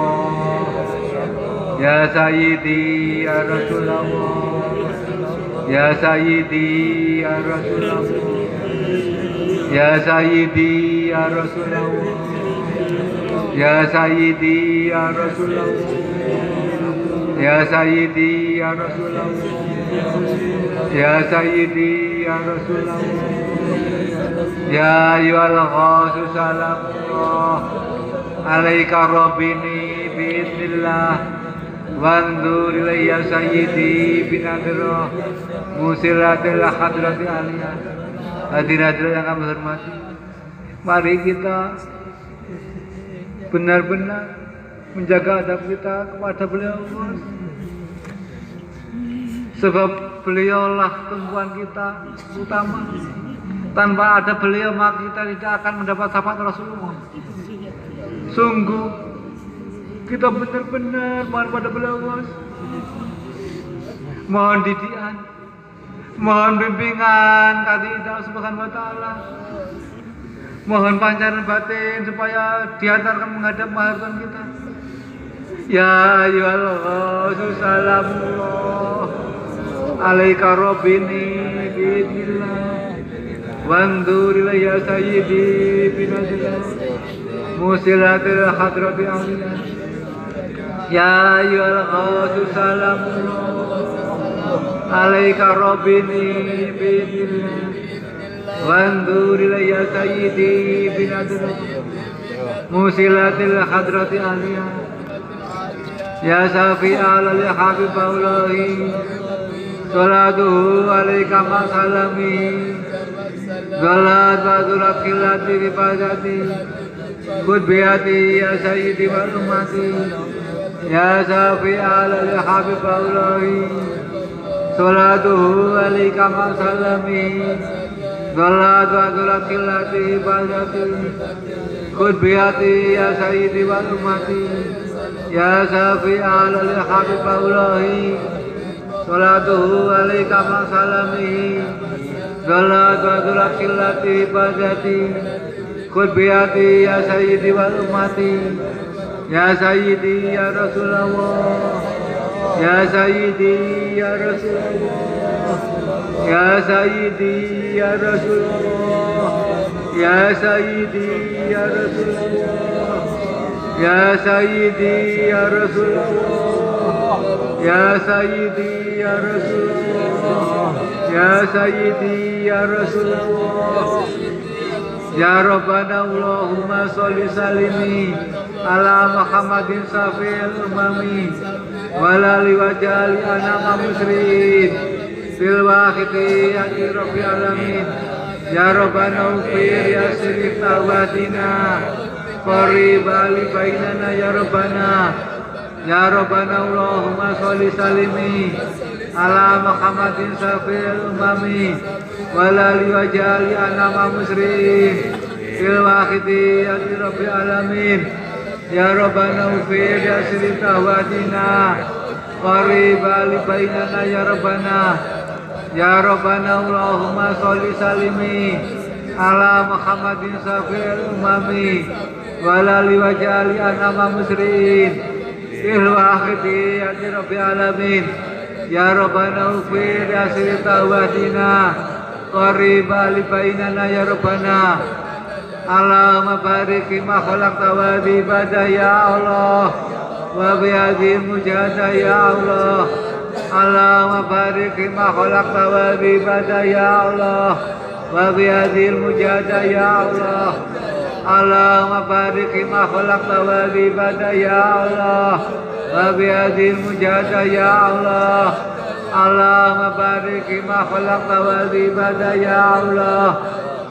Ya sayyidi ya Rasulullah Ya sayyidi ya Rasulullah Ya sayyidi ya Rasulullah Ya sayyidi ya Rasulullah Ya sayyidi ya Rasulullah Ya sayyidi ya Rasulullah Ya ayyuhal ghaus salamullah alaika rabbini bi'idnillah wanzur ilayya sayyidi binadrah musilatil hadrati aliyah. Hadirin yang kami hormati, mari kita benar-benar menjaga adab kita kepada beliau, sebab beliaulah tumpuan kita utama. Tanpa ada beliau maka kita tidak akan mendapat syafaat Rasulullah. Sungguh kita benar-benar mohon pada beliau, mohon didikan, mohon bimbingan kali Allah Subhanahu wa taala. Mohon pancaran batin supaya diantarkan menghadap maharapan kita. Ya ayyuhal ghaus salamullah alaika rabbini bi'idnillah wanzur ilayya sayyidi binadillah musilatil hadrati aliyah. Ya ayyuhal ghaus salamullah alaika rabbini bi'idnillah wanzur ilayya sayyidi binadillah musilatil hadrati aliyah. Ya Syafi'al al-Habib Allahi Salatuhu alaika ma'salami Salat ba'durak kilati bifadati Qud biyati ya sayyidi wal ummati Ya Syafi'al al-Habib Allahi Salatuhu alaika ma'salami Salat ba'durak kilati bifadati Qud biyati ya sayyidi wal ummati Ya Syafi'al al-Habib Allahi Salatuhu alaika ma'salami Salat ba'durak kilati bifadati Qud biyati ya sayyidi wal ummati Ya sayyidi ya Rasulullah Ya sayyidi ya Rasulullah Ya sayyidi ya Rasulullah Ya sayyidi ya Rasulullah Ya sayyidi ya Rasulullah Ya sayyidi ya Rasulullah Ya sayyidi ya Rasulullah Ya Rabbana Allahumma sholli salimi ala Muhammadin syafi'il umami walali wajali anama musrin fil waqiti ya Rabbil alamin Ya Rabbana ufir ya sirif tawatina qarib ali bainana ya Rabbana Ya Rabbana Allahumma sholli salimi ala Muhammadin syafi'il umami walali wajali anama musrin fil waqiti ya Rabbil alamin Ya Rabbana ufir ya sirif tawatina qarib ali bainana ya Rabbana Ya Rabbana Allahumma sholli salimi ala Muhammadin syafi'il umami walali wajali anama musrin fil waqiti ya Rabbil alamin Ya Rabbana ufir ya sirif tawatina qarib ali bainana ya Rabbana Allahumma barik ma khalaqta wa bi ibadah ya Allah wa bi hadhihi mujahadah ya Allah Allahumma barik ma khalaqta wa bi ibadah ya Allah wa bi hadhihi mujahadah ya Allah Allahumma barik ma khalaqta wa bi ibadah ya Allah wa bi hadhihi mujahadah ya Allah Allahumma barik ma khalaqta wa bi ibadah ya Allah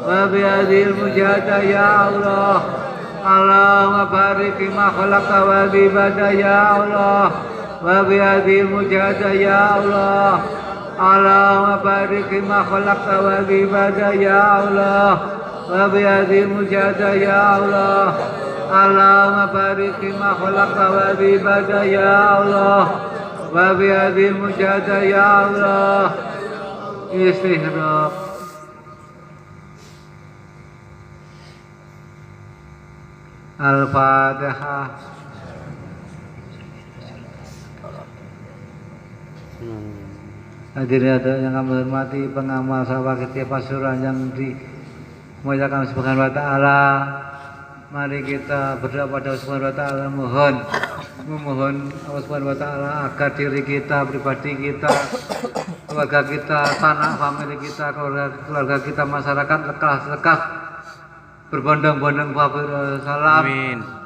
wa bi hadhihi mujahadah ya Allah Allahumma barik ma khalaqta wa bi ibadah ya Allah wa bi hadhihi mujahadah ya Allah Allahumma barik ma khalaqta wa bi ibadah ya Allah wa bi hadhihi mujahadah ya Allah Allahumma barik ma khalaqta wa bi ibadah ya Allah wa bi hadhihi mujahadah ya Allah Istighfar Al-Fatihah. Hadirin yang kami hormati, pengamal sawah Kiai Pasuruan yang dimuliakan Subhanahu wa taala. Mari kita berdoa pada Allah Subhanahu wa taala, memohon Allah Subhanahu wa taala agar diri kita, pribadi kita, keluarga kita, tanah famili kita, keluarga kita, masyarakat lekas berbondong-bondong salam,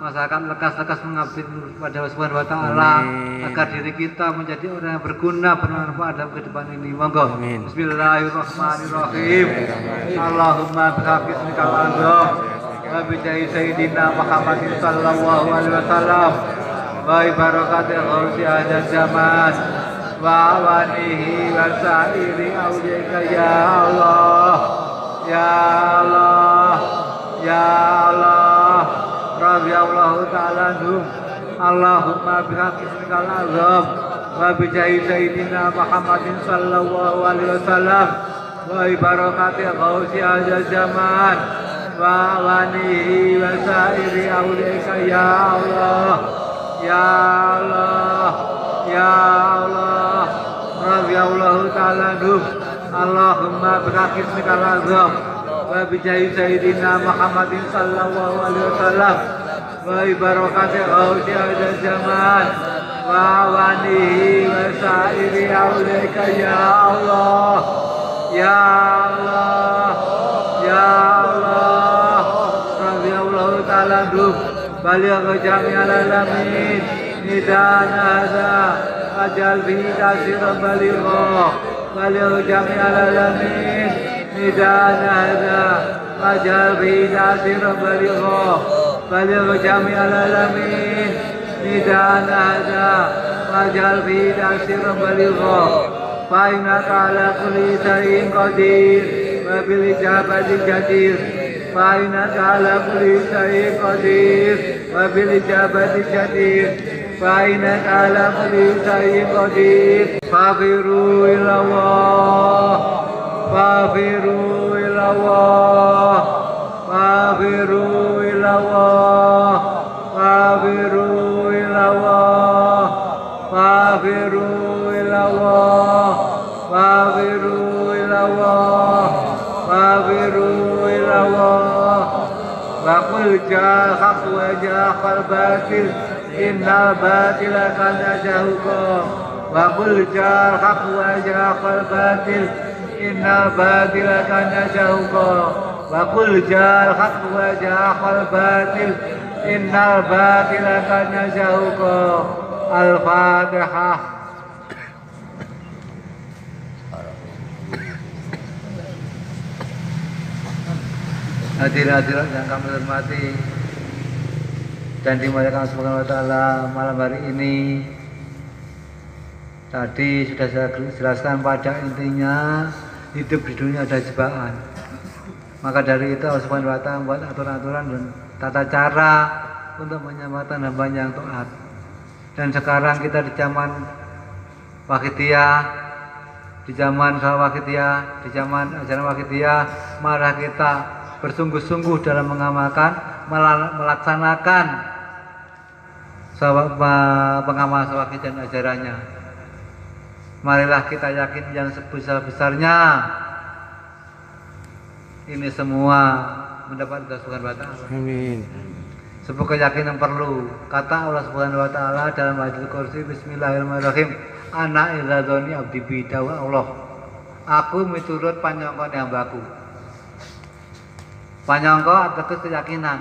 masyarakat lekas mengabdi pada Allah Subhanahu wa taala agar diri kita menjadi orang yang berguna, bermanfaat dalam kehidupan ini. Monggo. Bismillahirrahmanirrahim. Allahumma bihaqqi ismikal azam wa bi jahi sayyidina Muhammadin sallallahu alaihi wasallam wa bi barakati ghausi ahli zaman wa awanihi wa sa'iri awliyaika ya Allah ya Allah ya Allah radhiyallahu ta'ala anhum Allahumma bihaqqi ismikal azam wa bi jahi sayyidina Muhammadin sallallahu alaihi wasallam wa bi barakati ghausi ahli zaman wa awanihi wa sa'iri awliyaika ya Allah ya Allah ya Allah radhiyallahu ta'ala anhum Allahumma bihaqqi ismikal azam wa bi jahi sayyidina Muhammadin sallallahu alaihi wasallam wa bi barakati ghausi ahli zaman wa awanihi wa sa'iri awliyaika ya Allah ya Allah ya Allah radhiyallahu ta'ala anhum baligh jami'al alamin nidaan hada ajal bihi tasiran baligha baligh jami'al alamin nidaan hada ajal bihi tasiran baligha baligh jami'al alamin nidaan hada ajal bihi tasiran baligha fa innaka ala kulli shay'in qadir wa bil ijabati jadir fa innaka ala kulli shay'in qadir wa bil ijabati jadir fa innaka ala kulli shay'in qadir fafiru ila Allah fafiru ila Allah fafiru ila Allah fafiru ila Allah fafiru ila Allah fafiru ila Allah fafiru ila Allah wa qul ja'al haqq wa ja'al batil innal batila kana zahuqa wa qul ja'al haqq wa ja'al batil innal batila kana zahuqa wa qul ja'al haqq wa ja'al batil innal batila kana zahuqa. Al-Fatihah. Hadirin-hadirin yang kami hormati dan dimuliakan Subhanahu wa taala, malam hari ini tadi sudah saya jelaskan pada intinya hidup di dunia ada cobaan. Maka dari itu Allah Subhanahu wa taala membuat aturan-aturan dan tata cara untuk menyelamatkan hamba yang taat. Dan sekarang kita di zaman Wahidiyah, di zaman Wahidiyah, di zaman ajaran Wahidiyah, mari kita bersungguh-sungguh dalam mengamalkan, melaksanakan pengamal Wahidiyah dan ajarannya. Marilah kita yakin yang sebesar-besarnya ini semua mendapat Subhanahu wa taala. Amin. Sebuah keyakinan perlu. Kata Allah Subhanahu wa taala dalam hadits qudsi, bismillahirrahmanirrahim, ana idza dzanni abdi bi Allah. Aku miturut panyangkane hambaku. Panyangka ateges keyakinan.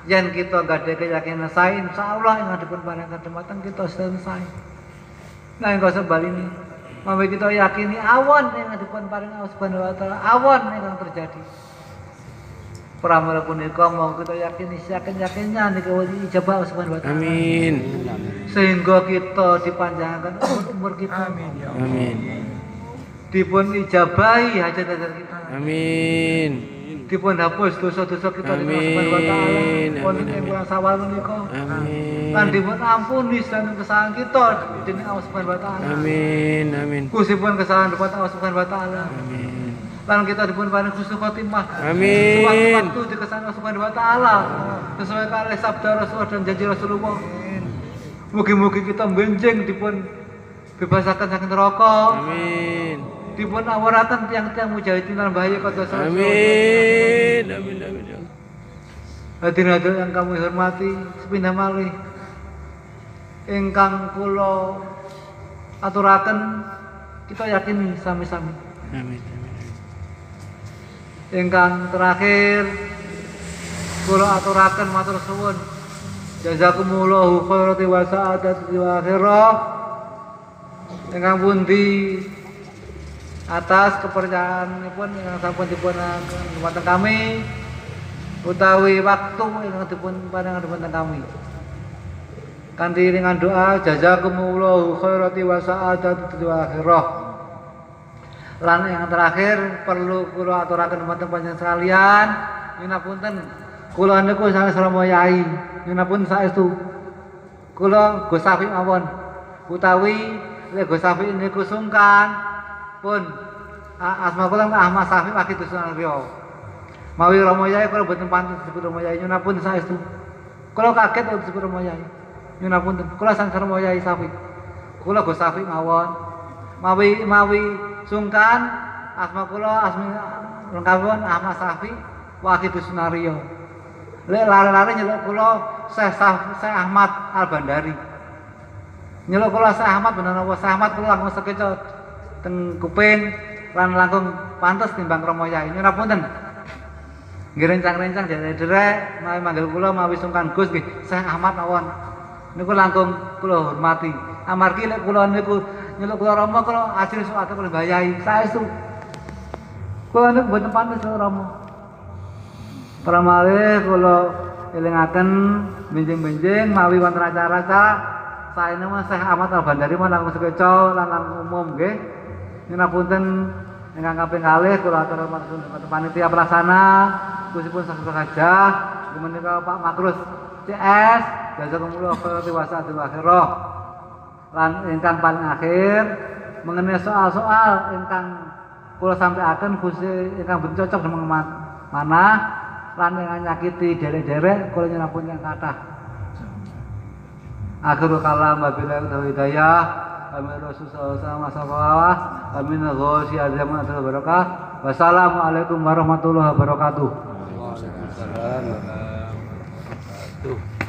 Yen kita gadhe keyakinan sae insyaallah ing dipun paringaken dumateng kita sedaya sae. Nah engko sebaline, mawon kita yakini awan ing dipun paring Allah Subhanahu wa taala, awan ingkang terjadi. Pramila punika mau kita yakini yakin-yakinnya niku ijabah Subhanahu wa taala. Amin. Sehingga kita dipanjangkan umur kita. Amin. Amin. Dipun ijabahi hajat-hajat kita. Amin. Dipun hapus dosa-dosa kita dengan Subhanahu wa taala. Pun ing sawal menika. Amin. Lan dipun ampuni saking kesalahan kita dening Allah Subhanahu wa taala. Amin. Amin. Kusipun kesalahan dening Allah Subhanahu wa taala. Amin. Lan kita dipun paring husnul khotimah. Amin. Waktu dikesan Allah Subhanahu wa taala sesuai kali sabda Rasulullah dan janji Rasulullah. Mugi-mugi kita benjing dipun bebasaken saking neraka. Amin. Dipun awaraken tiang-tiang mujahidin lan bahaya kados amin. Amin. Amin. Hadirin yang kami hormati, sepindah malih ingkang kula aturaken kita yakin sami-sami. Amin. Ingkang terakhir kula aturaken matur suwun jazakumullahu khairan wa sa'adati wa akhirah ingkang pundi atas kepercayaanipun ingkang sampun dipun dumateng kami utawi waktu ingkang dipun paringaken dumateng kami kanthi ringan doa jazakumullahu khairan wa sa'adati wa akhirah. Lan yang terakhir perlu kula aturaken dumateng panjenengan sekalian, nyunapunten kula niku sanes Rama Yai, nyunapun saestu. Kula Gus Safi mawon utawi lek Gus Safi niku sungkan pun asma kula Ahmad Safi Wakil Dusun Riyo. Mawi Rama Yai kula boten pantes disebut Rama Yai, nyunapun saestu. Kula kaget disebut Rama Yai. Nyunapunten kula sanes Rama Yai Safi. Kula Gus Safi mawon. Mawi sungkan asma kula asmi lengkapipun Ahmad Safi Wakil Dusun Riyo. Lek lare-lare nyeluk kula Syekh Ahmad Al-Bandari. Nyeluk kula Syekh Ahmad bener napa Syekh Ahmad kula langsung sekeca teng kuping lan langkung pantes timbang Rama Yai. Nyunapunten. Nggih rencang-rencang derek-derek mawi manggil kula mawi sungkan Gus nggih Syekh Ahmad mawon. niku langkung kula hormati. Amargi lek kula niku nyeluk kula Rama kula ajeng sok akeh mbayai saestu. Kula niku mboten pantes karo Rama. Pramale kula elingaken benjing-benjing mawi wonten acara-acara saene Mas Syekh Ahmad Al-Bandari langkung sekeca lan langkung umum nggih. Nyunapunten ingkang kaping kalih kula atur panitia pelaksana khususipun saksasa gajah menika Pak Makrus CS jazakumullah khairan wa sa'atul akhirah. Lan ingkang paling akhir mengenai soal-soal ingkang kula sampaikan khusus ingkang boten cocok dengan mana lan ingkang nyakiti derek-derek kula nyuwun yang kathah. Akhirul kalam wabillahi hidayah. Amin Rasulullah sallallahu amin ghosi azam wa barakah. Wassalamualaikum warahmatullahi wabarakatuh. Waalaikumsalam warahmatullahi wabarakatuh.